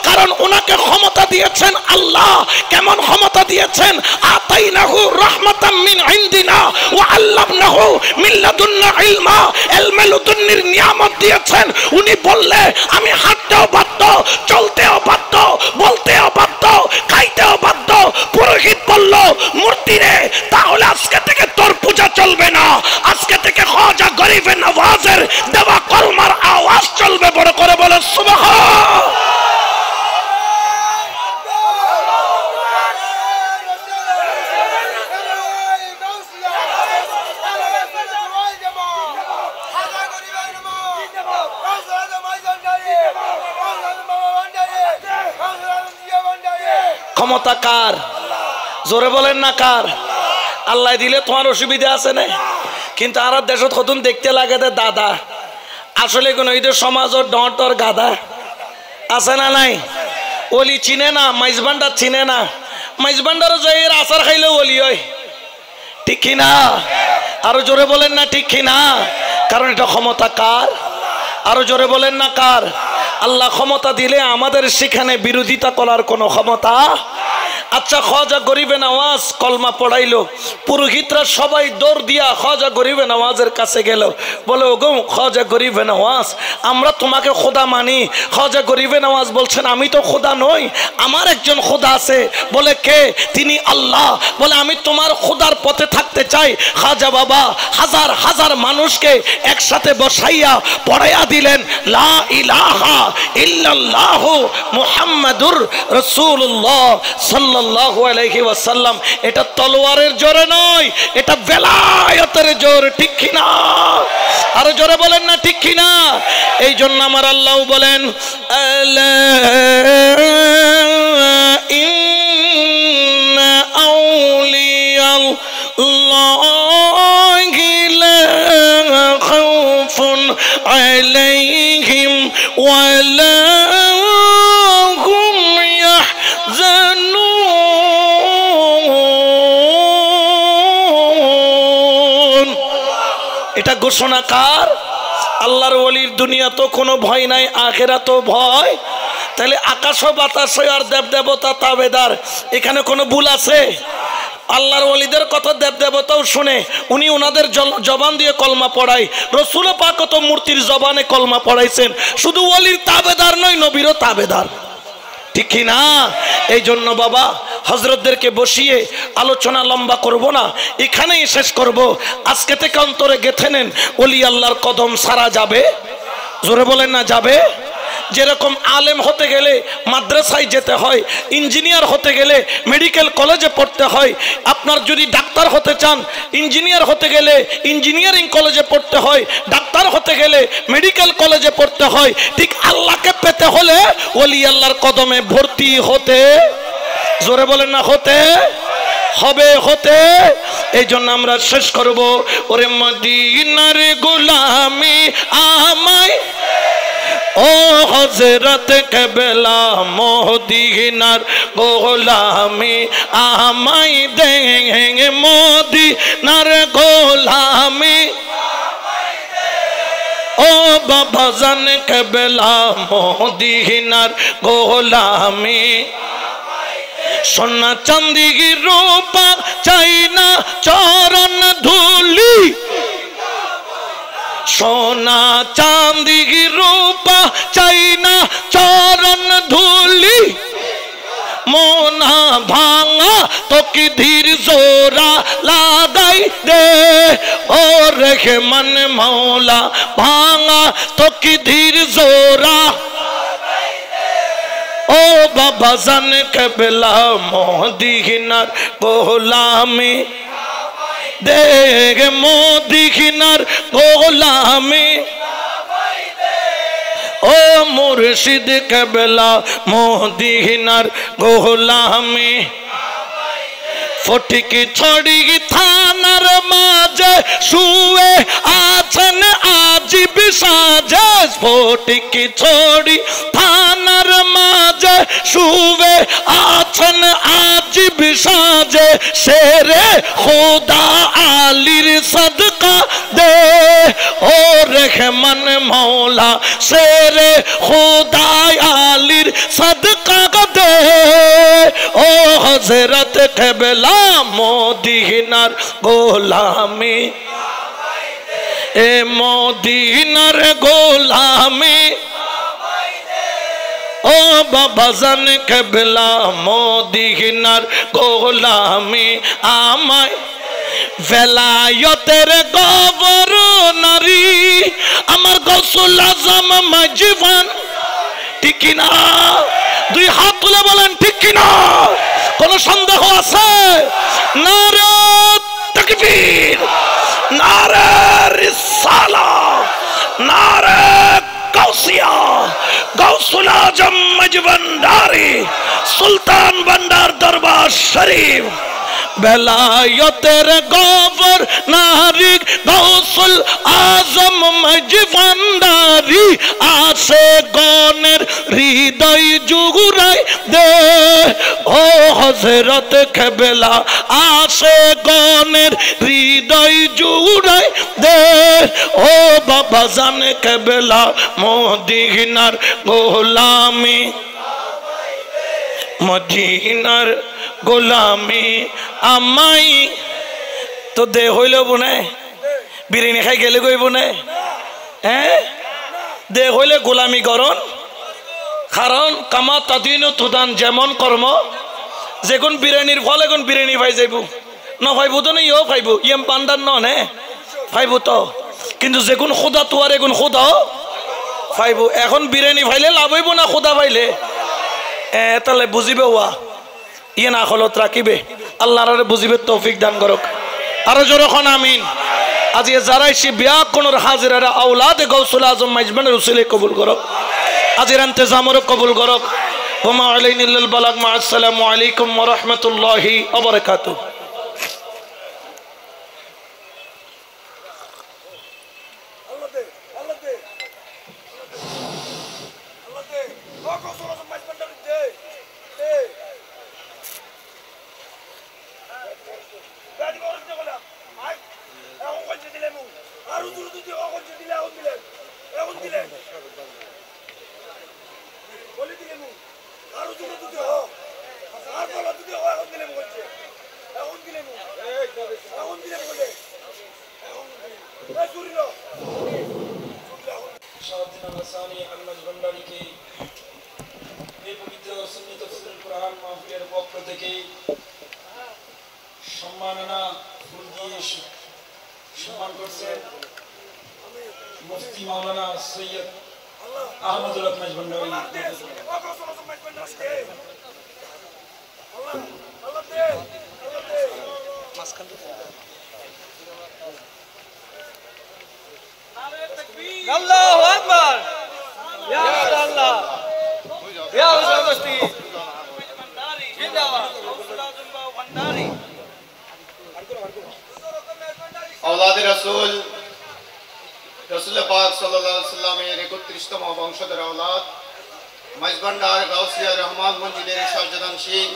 A: কারণ ওনাকে ক্ষমতা দিয়েছেন আল্লাহ। কেমন ক্ষমতা দিয়েছেন? আতাইনাহু রাহমাতাম মিন ইনদিনা ওয়া আল্লামনাহু মিন লাদুন্না ইলমা ইলমে লুদুন্নির নিয়ামত দিয়েছেন। উনি বললে আমি হাঁটতেও বাধ্য চলতেও বাধ্য বলতেও বাধ্য খাইতেও বাধ্য। পুরোহিত বলল মূর্তি রে তাহলে আজকে থেকে তোর পূজা চলবে না আজকে থেকে খ্বাজা গরিবে নওয়াজের দেওয়া কলমার আওয়াজ চলবে। বড় করে বলে সুবহান। ক্ষমতা কার? জোরে বলেন না কার? আল্লাহ দিলে তোমার অসুবিধা আছে না কিন্তু আর দেশত কতদিন দেখতে লাগে দাদা আসলে কোন সমাজের ডর গাদা আছে না নাই? ওলি চিনে না মাইজবান্ডার চিনে না মাইজবান্ডারও যাই এর আচার খাইলেও ওলি হয় ঠিক কিনা। আরো জোরে বলেন না ঠিক কিনা। কারণ এটা ক্ষমতা কার? আরো জোরে বলেন না কার? আল্লাহ ক্ষমতা দিলে আমাদের সেখানে বিরোধিতা করার কোনো ক্ষমতা। আচ্ছা খ্বাজা গরিবে নওয়াজ কলমা পড়াইলো পুরোহিতরা সবাই দৌড় দিয়া খ্বাজা গরিবে নওয়াজের কাছে গেল বলে ওগো খ্বাজা গরিবে নওয়াজ আমরা তোমাকে খোদা মানি। খ্বাজা গরিবে নওয়াজ বলছেন আমি তো খোদা নই আমার একজন খোদা আছে। বলে কে? তিনি আল্লাহ। বলে আমি তোমার খোদার পথে থাকতে চাই। খ্বাজা বাবা হাজার হাজার মানুষকে একসাথে বসাইয়া পড়াইয়া দিলেন লা ইলাহা ইল্লাল্লাহু মুহাম্মাদুর রাসূলুল্লাহ সাল্লাল্লাহু আলাইহি ওয়াসাল্লাম। এটা তলোয়ারের জোরে নয় এটা বেলায়েতের জোর ঠিক কিনা। আর জোরে বলেন না ঠিক কিনা। এই জন্য আমার আল্লাহ বলেন আলা ইন্না আউলিয়াল্লাহি লা খাউফুন আলাইহিম ওয়া লা হুম ঘোষণা কার? আল্লাহর ওলির দুনিয়া তো কোনো ভয় নাই, আখেরাতেও ভয়। তাহলে আকাশ ও বাতাস আর দেব দেবতা তাবেদার, এখানে কোনো ভুল আছে? আল্লাহর ওলিদের কথা দেব দেবতাও শুনে, উনি ওনাদের জবান দিয়ে কলমা পড়ায়। রসুল পাক তো মূর্তির জবানে কলমা পড়াইছেন। শুধু ওলির তাবেদার নয়, নবীরও তাবেদার, ঠিক কি না? এই জন্য বাবা হজরতদেরকে বসিয়ে আলোচনা লম্বা করব না, এখানেই শেষ করব। আজকে থেকে অন্তরে গেঁথে নেন, ওলি আল্লাহর কদম সারা যাবে। জোরে বলেন না যাবে। যেরকম আলেম হতে গেলে মাদ্রাসায় যেতে হয়, ইঞ্জিনিয়ার হতে গেলে মেডিকেল কলেজে পড়তে হয়, আপনার যদি ডাক্তার হতে চান ইঞ্জিনিয়ার হতে গেলে ইঞ্জিনিয়ারিং কলেজে পড়তে হয়, ডাক্তার হতে গেলে মেডিকেল কলেজে পড়তে হয়, ঠিক আল্লাহকে পেতে হলে ওলি আল্লাহর কদমে ভর্তি হতে, জোরে বলেন না হতে হবে, হতে। এই জন্য আমরা শেষ করব, ওরে মদিনার গোলামি আমায়, ও হযরত কেবলা মদিনার গোলামি আমায় দে, মদিনার গোলামি ও বাবা জান কেবলা মদিনার গোলামি। সোনা চাঁদি রূপা চাই না চরণ ধুলি, সোনা চাঁদি রূপা চাই না চরণ ধুলি, মোনা ভাঙা তোকে ধীর জোরা লাগাই দে, ও রেখে মন মৌলা ভাঙা তোকে ধীর জোরা, ও বাবা জান কেবলা মদিনার গোলামি দেখ, মদিনার গোলামি ও মুর্শিদ কেবলা মদিনার গোলামি। ফটিকি ছড়ি থানার মাঝে শুয়ে আছেন আজিব সাজে, ফটিকি ছড়ি থানার মাঝে শুয়ে আছেন আজিব সাজে, শেরে খোদা আলীর সদকা দে, ও রেহমান মৌলা শেরে খোদা আলীর সদকা দে, ও হযরত কেবলা মদিনার গোলামি, এ মদিনার গোলামি ও বাবা জান কেবলা মদিনার গোলামি আমায়। ভেলায়তের গভর্নরি আমার গৌসুল আজম মাইজবান, ঠিক কিনা? দুই হাত তুলে বলেন ঠিক কিনা? কোন সন্দেহ আছে? নারে তাকবীর, নারে রিসালাত, নারে গাউসিয়া, গাউসুল আজম মজবন্দারি, সুলতান বান্দার দরবার শরীফ। বেলায়তের গভর্নরি গৌসুল আজম মজবন্দারি, আসে গনের হৃদয় জুগুরাই দে, ও হযরত কেবলা আসে গনের হৃদয় জুগুরাই দে, ও বাবা জান কেবলা মদিনার গোলামি, মদিনার গোলামি আমাই। তো দে হইল বোনে বিরিয়ানি খাই গেলে গই বোনে, হ্যাঁ দে হইলে গোলামি গরণ। কারণ কামা তাদিন তুদান, যেমন কর্ম, যেগুন বিরিয়ানির ফল এখন বিরিয়ানি পাই যাইব ন, পাইব তো না, ইও পাইব, ইয়েম পান্ডার নে পাইব তো, কিন্তু যেগুন খুদা তোয়ার এগুন খুদা পাইব। এখন বিরিয়ানি পাইলে লাভ হইব না খুদা পাইলে? তাহলে বুঝিবে ওয়া ইয়ে না হলত রাখিবে। আল্লাহর বুঝিবে তৌফিক দান করক। আরো জোরখন আমিন। আজ যারাইছি বিয়া কোনর হাজিরারা আওলাদে গৌসুল আজম মাইজবানের উসিলে কবুল করক, আজের ইন্তজামর কবুল করক। ওমা আলাইনিল বালাগ। মা আসসালামু আলাইকুম ওয়া রাহমাতুল্লাহি ওয়া বারাকাতুহু।
B: Aru duru
A: সম্মাননা ফুল দিয়ে সম্মান করছেন মুফতি মাওলানা সৈয়দ আহমদুল হক মাইজভান্ডারী।
B: আল্লাহু আকবার, ইয়া আল্লাহ, ইয়া মুস্তাফি জিন্দাবাদ, ভান্ডারী।
C: औलाद रसूल रसूल पाक सल्लल्लाहु अलैहि वसल्लम এর 31তম বংশধর औलाद মাইজভান্ডার গাউসিয়া রহমান মঞ্জিলের শাহজাদানশীল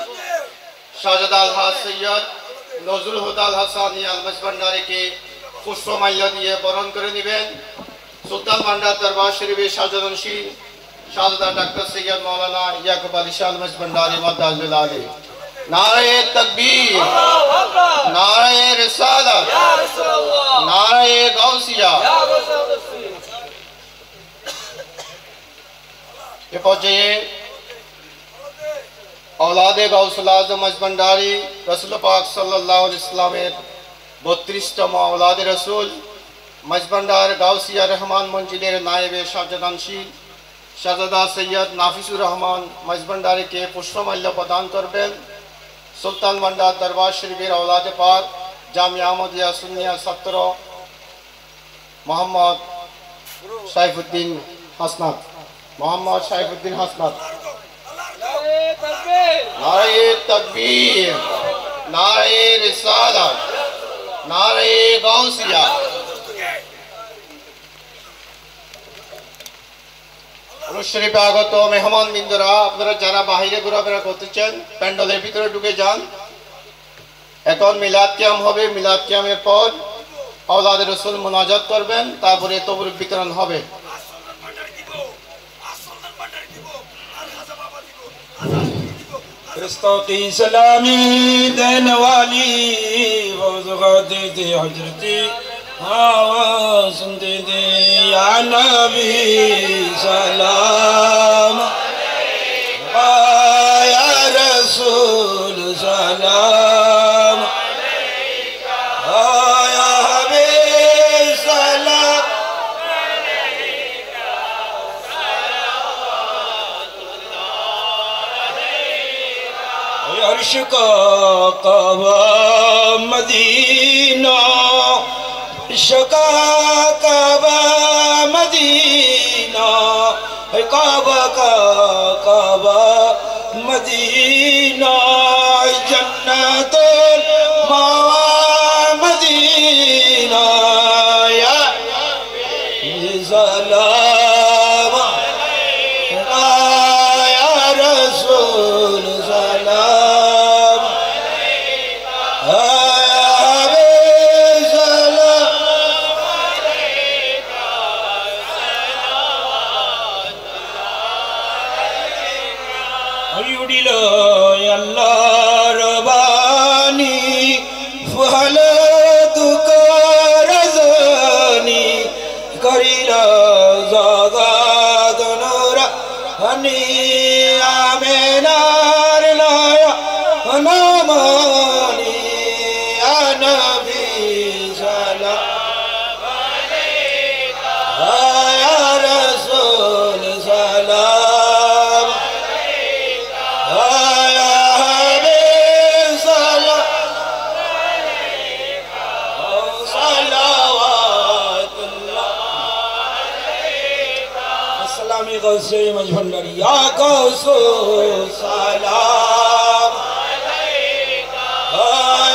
C: শাহজাদা আলহাজ সৈয়দ নজরুল হুদা আল হাসানি আল মাইজভান্ডারীকে পুষ্পমাল্য দিয়ে বরণ করে নেবেন। সুলতান ভান্ডার দরবার শরীফের শাহজাদানশীল শাহজাদা ডক্টর সৈয়দ মাওলানা ইয়াকুব আলী শাহ আল মাইজভান্ডারী মাদাজুল আলী। नारे तकबीर, नारे रिसालत, नारे गौसिया। ये पहुंचे औलादे गौसुल आज़म माइजभांडारी रसूल पाक सल्लल्लाहु अलैहि वसल्लम 32তম औलादे रसूल माइजभांडार गाउसिया रहमान मंजिलेर नायबे शाहजादानशील शाहजादा सैयद नाफिसुर रहमान माइजभांडारी के पुष्पमाल्य प्रदान करबेन। सुल्तान भांडार दरबार शरीफेर औलादे पाक जामिया आहमदिया सुन्निया छात्र मोहम्मद साइफुद्दीन हसनात, मोहम्मद साइफुद्दीन हसनात। नारे तकबीर, नारे रिसालत, नारे गौसिया। শরীফে আগত মেহমান বিন্দুরা, আপনারা যারা বাহিরে ঘোরাফেরা করতেছেন প্যান্ডেলের ভিতরে ঢুকে যান। এখন মিলাদ কিয়াম হবে, মিলাদ কিয়ামের পর औलाद रसूल মুনাজাত করবেন, তারপরে তবরুক বিতরণ হবে।
A: रस्ती सलामी देने वाली फौज़ दे हजरती आवाज़ सुनते दे या नबी सलाम या रसूल सलाम या हबीब सलाम। अर्श का काबा मदीना, शका काबा मदीना, काबा का काबा मदीना, जन्नतुल मावा मदीना या सलाम या रसूल सलाम से मजभंडारी या गौसो सलाम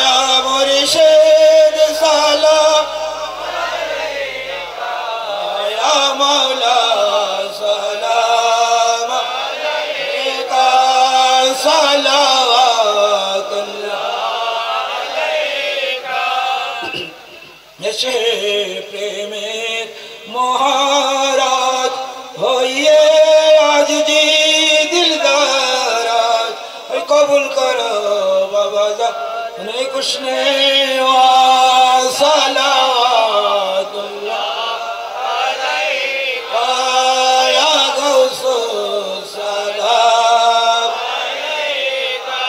A: या मुर्शिद सलाम या मौला सलाम सलावतुल्लाह ऐसे प्रेमेर महाराज होइए आज जी दिलदारा
D: কবুল করো বাবা জানে কুশনে ওয়া সালাওয়াতুল্লাহ আলাইকা ইয়া গাউসু সালাম আলাইকা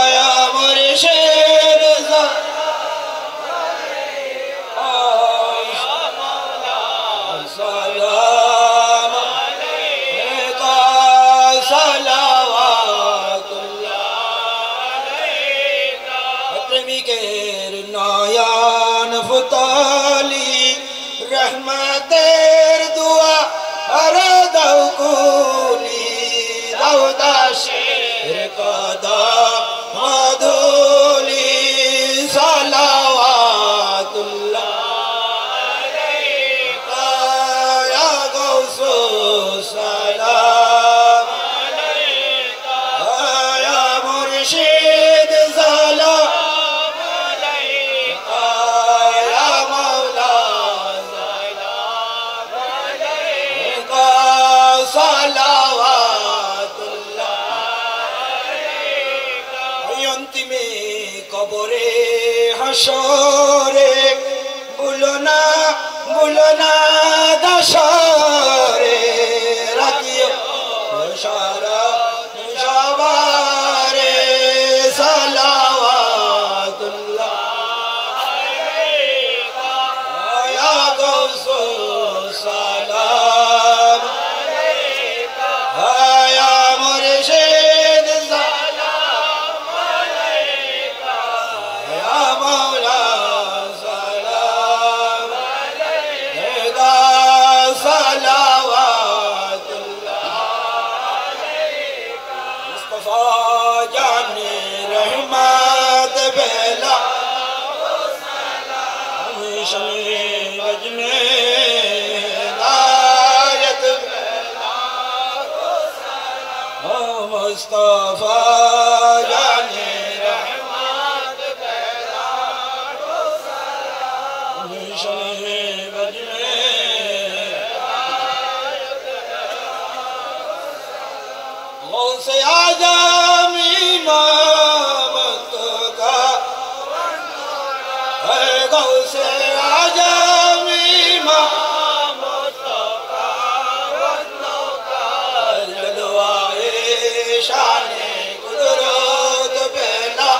D: ইয়া মুরশিদ সালাম আলাইকা ইয়া মাওলা সালাম আলাইকা সালাওয়াতুল্লাহ আলাইকা প্রেমিকের নয়ন ফুতালি রহমতের দুয়া আর দাও কুলি দাও দাশের কদম মধুলি সালাওয়াতুল্লাহ আলাইকা ইয়া গাউসু সালাম আলাইকা ইয়া মুরশিদ সালাম আলাইকা ইয়া মাওলা সালাম আলাইকা সালাওয়াতুল্লাহ আলাইকা অন্তিমে কবরে হাসরে ভুলো না দশরে রাখিও সারা সবারে সালাওয়াতুল্লাহ আলাইকা ইয়া গাউসু সালাম আলাইকা ইয়া মুরশিদ সালাম আলাইকা ইয়া মাওলা সালাম আলাইকা সালাওয়াতুল্লাহ আলাইকা মুস্তাফা জানে রহমত বেলা हमेशा गज में हिदायत बेला ओ मुस्तफा जाने रहमत बेला हमेशा गज में गौसे आजम इमामत का है गौसे आजम इमामत का जलवाए शाने कुदरत बेला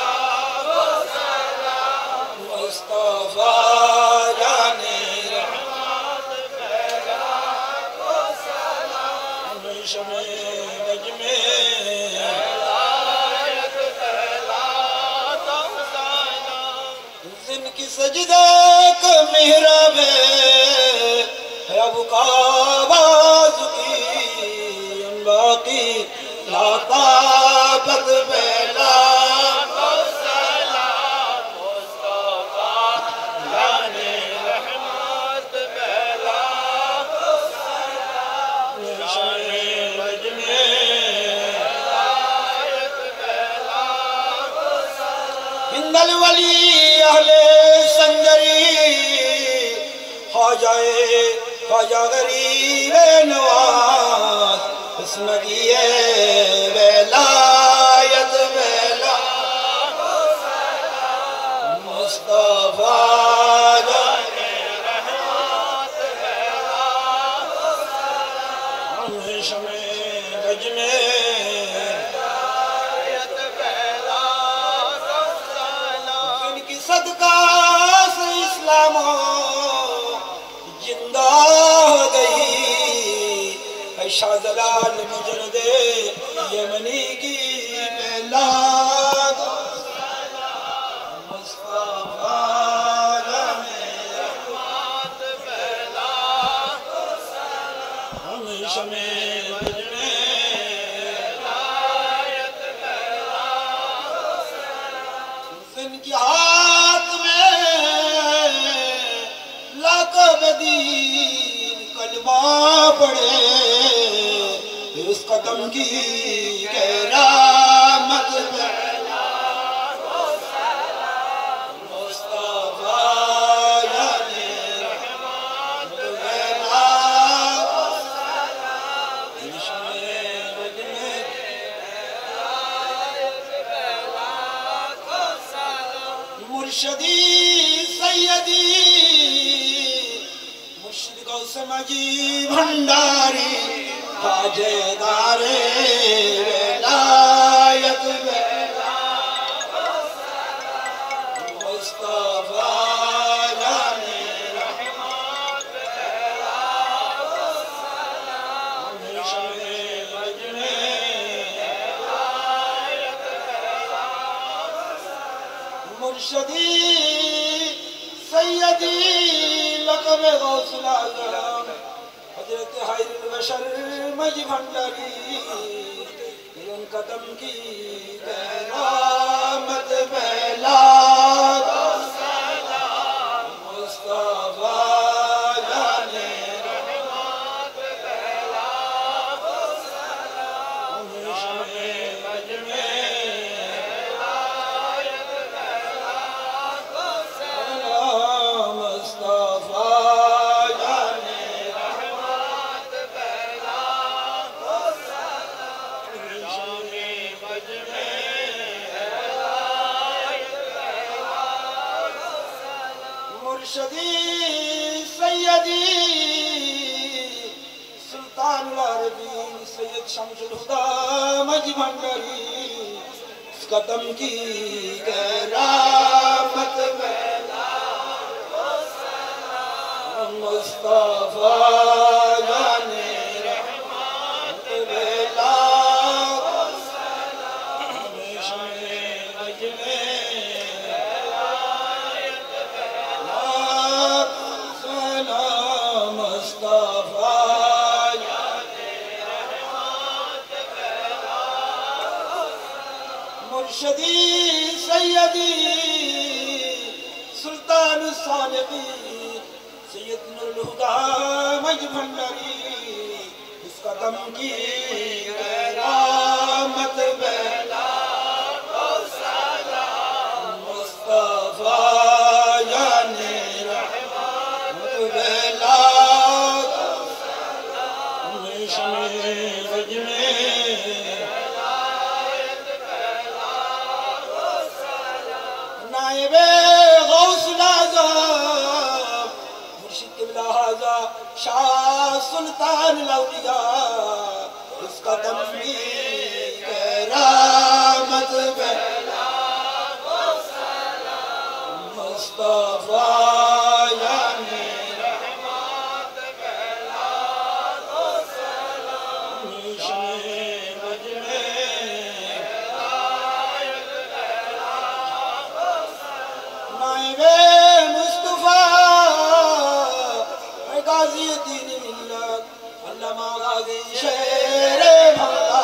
D: मुस्तफा जाने रहमत बेला हमेशा गज में जिनकी सजदे का मिहराब है अब काबाज की बाकी लाताबत बेला मुस्तफा जाने रहमत बेला गज में हिंदल वली अहले संजरी ख्वाजा गरीब नवाज इसमगिए बेलायत बेला मुस्तफा जाने रहमत बेला हमेशा गज में सदका से इस्लाम जिंदा हो गई शाहजलाल मुजरदे यमनी की बेलाद मुस्तफा जाने रहमत बेला हमेशा जिनकी हाथ में लक़ब दीन कलमा पड़े इस कदम की करामत बेला मुस्तफा जाने रहमत बेला मुर्शदी सैयदी मुर्शिद गौस मजी भंडारी ताजेदारे वेलायत मुस्तफा जाने रहमत मुर्शदी सैयदी लक़ब गौसुल आज़म हज़रत खैरुल बशर मजी भंडारी उन कदम की करामत बेला मुस्तफा जाने रहमत बेला मुर्शदी सैयदी सुल्तानुल अरबीन सैयद शमसुल हुदा मजी भंडारी इस कदम की करामत बेला मुस्तफा जाने रहमत बेला मुर्शदी सैयदी सुल्तान सालिकी सैयद नूरुल हुदा मज भंडारी इस कदम की करामत बेला मुस्तफा जाने रहमत बेला नाइबे गौसुल आज़म मुर्शिद क़िबला हाज़ा शाह सुल्तान औलिया इस कदम की करामत बेला मुस्तफा जाने रहमत बेला नाइबे मुस्तफा गाज़ी दीन मिल्लत अल्लामा गाज़ी शेर भंगा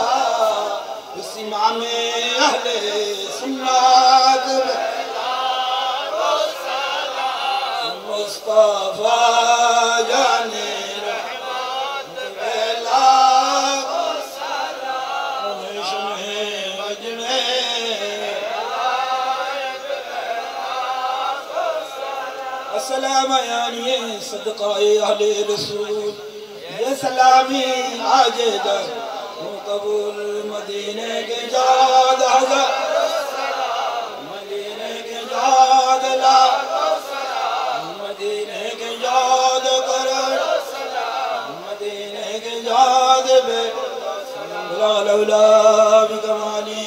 D: इस इमाम अहले सुन्नत मुस्तफा जाने रहमत बेला अस्सलाम यानी सदक़ाए अहले रसूल ये सलामी आजेदा मुक़बूल मदीने के जाद हज़र मदीने के जाद ला मदीने के जाद कर मदीने के जाद बे ला लौला बिकमाली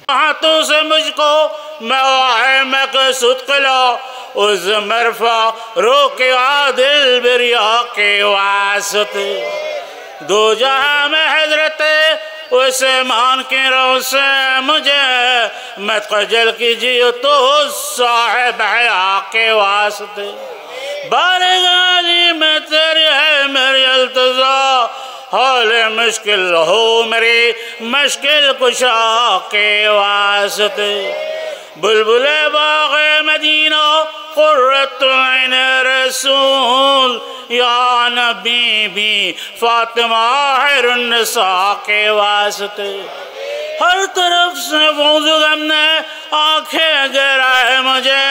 E: हाथों से मुझको मकसूद कलो उस मरफा रोके आदिल बिरिया के वास्ते दो जहां में हजरत उस्मान के रो से मुझे मत खजल कीजिए तो साहिब हया के वास्ते बारगाली में तेरी है मेरी अल्तज़ा हाल मुश्किल हो मेरी मुश्किल कुशा के वास्ते बुलबुले बाग़े मदीना क़ुर्रतुल ऐन रसूल या नबी भी फातिमा हैरुन्निसा के वास्ते हर तरफ से मौजू गम ने आंखें गिरा है मुझे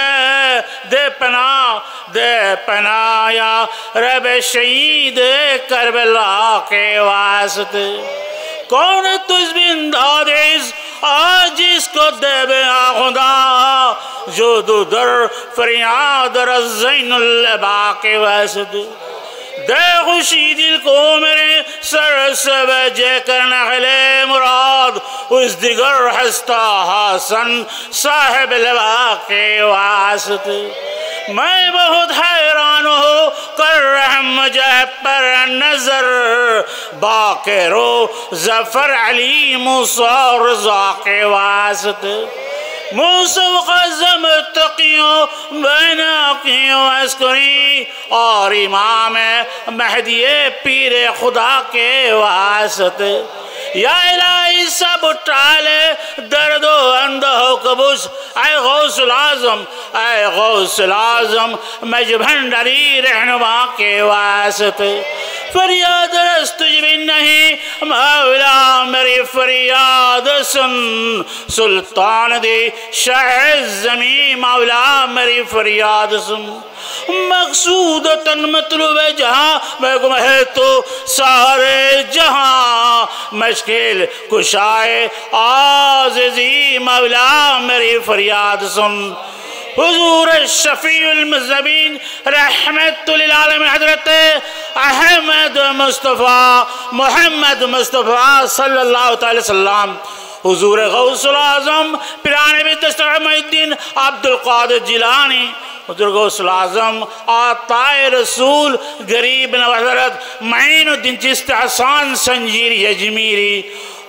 E: दे पनाह दे पनाया रब शहीद करबला के वास्ते। कौन तुझ बिन दादिस आज इसको देवे खुदा जो दर फरियाद रज़ैनुल बा के वास्ते। दे खुशी दिल को मेरे सर से वजह करना खले मुराद उस दिगर हस्ता हसन साहिब लबा के वास्ते। मैं बहुत हैरान हो कर रहम मुझे पर नजर बाक़िरो ज़फ़र अली मूसा रज़ा के वास्ते। मुसक़ज़म तक़ियों बैनाक़ियों अस्करी और इमाम महदी पीर खुदा के वास्ते। या इलाही सब टाले दर्दो अंदो कबूस ऐ गौसुल आज़म मज भंडारी रहनुमा के वास्ते। फरियाद रस तुझ बिन नहीं मौला मेरी फरियाद सुन। सुल्तान दे शाह ज़मी मौला मेरी फरियाद सुन। मकसूद तन मतलूब जहाँ महकुम है तो सारे जहाँ। मुश्किल कुशाए आज़िज़ी मौला मेरी फरियाद सुन। हुजूर शफ़ीउल मुज़्ज़बीन रहमतुल लिल आलमीन हज़रत अहमद मुस्तफ़ा मोहम्मद मुस्तफ़ा सल्लल्लाहु अलैहि वसल्लम। हुजूर गौसुल आज़म पिराने भी दस्तरमुद्दीन अब्दुल क़ादिर जिलानी। हुजूर गौसुल आज़म आताए रसूल गरीब नवाज़रत माइनुद्दीन चिश्ती हसन संजीरी अजमीरी।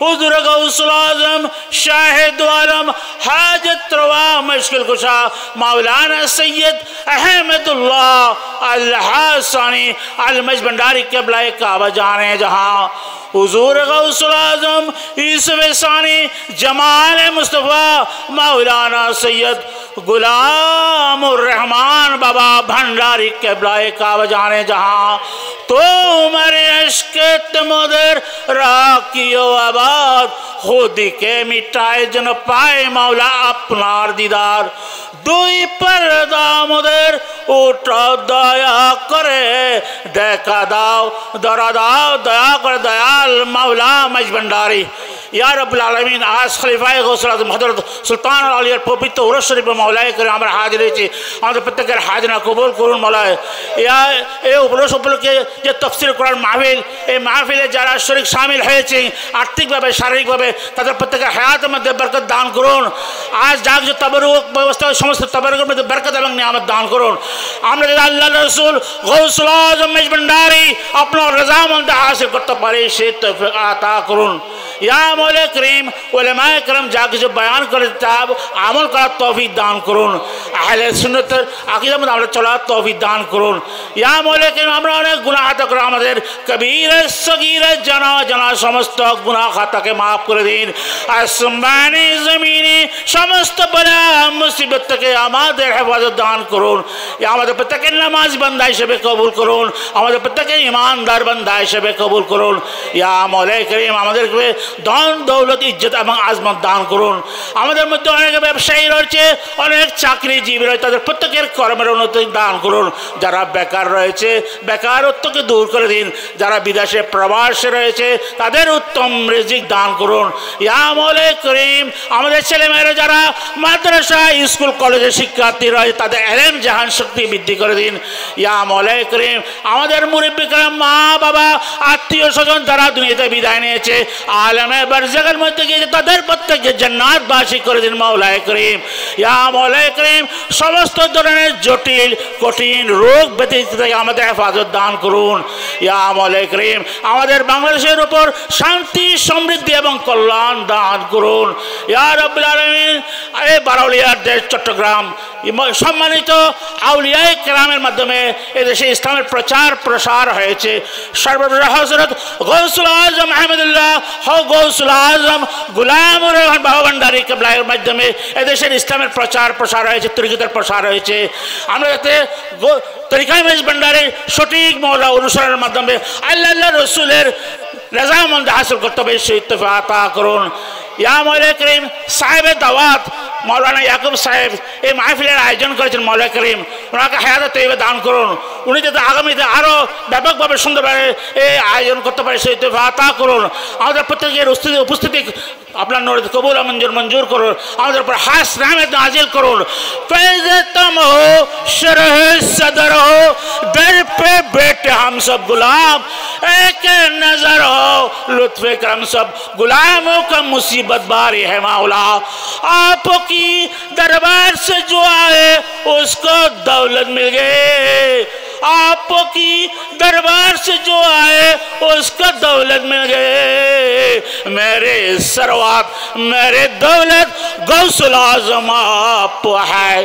E: हुजूर गौसुल आज़म शाहिद आलम हाजत रवा मुश्किल कुशा मौलाना सैयद अहमदुल्लाह अल हसनी अल मज भंडारी क़िबला काबा जाने जहाँ। हुजूर गौसुल आज़म यूसुफ़ सानी जमाल मुस्तफ़ा मौलाना सैयद गुलामुर रहमान बाबा भंडारी क़िबला काबा जाने जहाँ। तो मेरे अश्क तमुदर राकियो आबाद खुद के मिटाए जन पाए मौला अपनार दीदार। दुई पर्दा मुदर उठा दया करे देखा दाव दरा दाव दया कर दयाल मौला मज भंडारी। या रब्बुल आलमीन आज खलीफाए गौसुल आज़म हज़रत सुल्तान आलियार पवित्र उरस शरीफ मौलाए करे আমরা হাজির হয়েছি। আমাদের প্রত্যেকের হাজিরা কবুল করুন মৌলায়। ইয়া এই উপলক্ষ উপলক্ষে যে তাফসীর কোরআন মাহফিল এই মাহফিলে যারা শরীক শামিল হয়েছে আর্থিকভাবে শারীরিকভাবে তাদের প্রত্যেকের হায়াতের মধ্যে বরকত দান করুন। আজ যাক যে তাবারুক ব্যবস্থা সমস্ত তাবারুকের মধ্যে বরকত এবং নিয়ামত দান করুন। আমরা যদি আল্লাহর রাসূল গৌসুল আজম মেজ ভন্ডারী আপনার রজামন্দ হাসিল করতে পারি সে তৌফিক আতা করুন। या मौला करीम उलमाए करम जाके जो बयान करे ताब আমল করার তৌফিক দান করুন। আহলে সুন্নাত আকীদা মত আমরা চলার তৌফিক দান করুন। ইয়া মৌলা করিম আমরা অনেক গুনাহ খাতা করে আমাদের কবীরা সগীরা জানা জানা সমস্ত গুনাহ খাতাকে maaf করে দিন। আসমানে জমিনে সমস্ত বলা মুসিবত থেকে আমাদের হেফাজত দান করুন। ইয়া আমাদের প্রত্যেকের নামাজ বান্দা হিসেবে কবুল করুন। আমাদের প্রত্যেকের ঈমানদার বান্দা হিসেবে কবুল করুন। ইয়া মৌলা করিম আমাদেরকে ধন দৌলত ইজ্জত এবং আজমত দান করুন। আমাদের মধ্যে অনেক ব্যবসায়ী রয়েছে অনেক চাকরিজীবী রয়েছে তাদের প্রত্যেকের কর্মের উন্নতি দান করুন। যারা বেকার রয়েছে বেকারত্বকে দূর করে দিন। যারা বিদেশে প্রবাসে রয়েছে তাদের উত্তম রিজিক দান করুন। ইয়া মৌলা করিম আমাদের ছেলেমেয়েরা যারা মাদ্রাসা স্কুল কলেজের শিক্ষার্থী রয়েছে তাদের ইলম জাহান শক্তি বৃদ্ধি করে দিন। ইয়া মৌলা করিম আমাদের মুরব্বি کرام মা বাবা আত্মীয় স্বজন যারা দুনিয়াতে বিদায় নিয়েছে আলমে বারজাখের মধ্যে গিয়ে তাদের প্রত্যেককে জান্নাতবাসী করে দিন মৌলায়ে করিম। ইয়া মৌলায়ে করিম সমস্ত ধরনের জটিল কঠিন রোগ ব্যাধি থেকে আমাদের হেফাজত দান করুন। ইয়া মৌলায়ে করিম আমাদের বাংলাদেশের উপর শান্তি সমৃদ্ধি এবং কল্যাণ দান করুন। ইয়া রাব্বুল আলামিন এই বারৌলিয়ার দেশ চট্টগ্রাম সম্মানিত আউলিয়ায়ে কেরামের মাধ্যমে এদেশে ইসলামের প্রচার প্রসার হয়েছে। সর্বপ্রথম হযরত গৌসুল আজম আহমদুল্লাহ গৌসুল আজম গুলামুর রহমান বাবা ভান্ডারী কিবলার মাধ্যমে এদেশের ইসলামের প্রচার প্রসার হয়েছে তরিকতের প্রসার হয়েছে। আমরা যাতে তরিকায়ে মেজ ভান্ডারীর সঠিক মওলা অনুসরণের মাধ্যমে আল্লাহ রসুলের রজামন্দ হাসিল করতে হবে সেই তৌফিক আতা করুন। ইয়া মৌলা করিম সাহেব দাওয়াত মৌলানা ইয়াকুব সাহেব এই মাহফিলের আয়োজন করেছেন, মৌলা করিম ওনাকে হায়াতে তৈবা দান করুন, উনি যাতে আগামীতে আরও ব্যাপকভাবে সুন্দরভাবে এই আয়োজন করতে পারে সেই তৈবা আতা করুন। আমাদের প্রত্যেকের উপস্থিতি আপনার নূর কবুল মঞ্জুর করুন, আমাদের উপর খাস रहमत नाजिल করুন। फैज़तम हो शरह सदर हो दर पे बैठे हम सब गुलाम, एक नजर हो लुत्फ करम सब गुलामों का मुसीबत बारी है मौला। आपकी दरबार से जो आए उसको दौलत मिल गए, आपकी दरबार से जो आए उसका दौलत मिल गए। मेरे सरवात मेरे दौलत गौसुल आज़म आप है।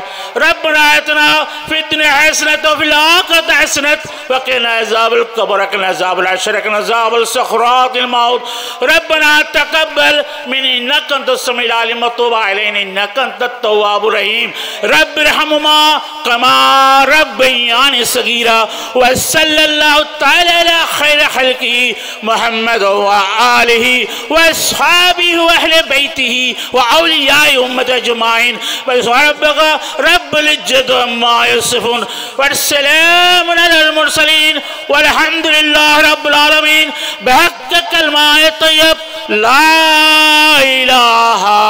E: रब्बना आतिना फिद दुनिया हसनत व फिल आखिरति हसनत व क़िना अज़ाबल क़ब्र व क़िना अज़ाबल हश्र व क़िना अज़ाबल सकरातिल मौत। रब्बना तक़ब्बल मिन्नी इन्नका अंतस समीउल अलीम व तुब अलैना इन्नका अंतत तव्वाबुर रहीम। रब्बिरहमुमा कमा रब्बयानी सगीरा। व सल्लल्लाहु तआला अला खैर खल्क़ी मुहम्मद व आलिहि व अस्हाबिहि व अहले बैतिहि व औलियाए उम्मत अजमाइन। रब्बका रब्बुल इज्जति अम्मा यसिफून व सलामुन अलल मुरसलीन वल्हम्दुलिल्लाहि रब्बिल आलमीन। बिहक़्क़ि कलमाए तय्यब ला इलाहा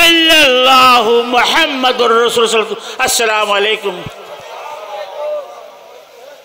E: इल्लल्लाहु मुहम्मदुर रसूलुल्लाह। अस्सलामु अलैकुम।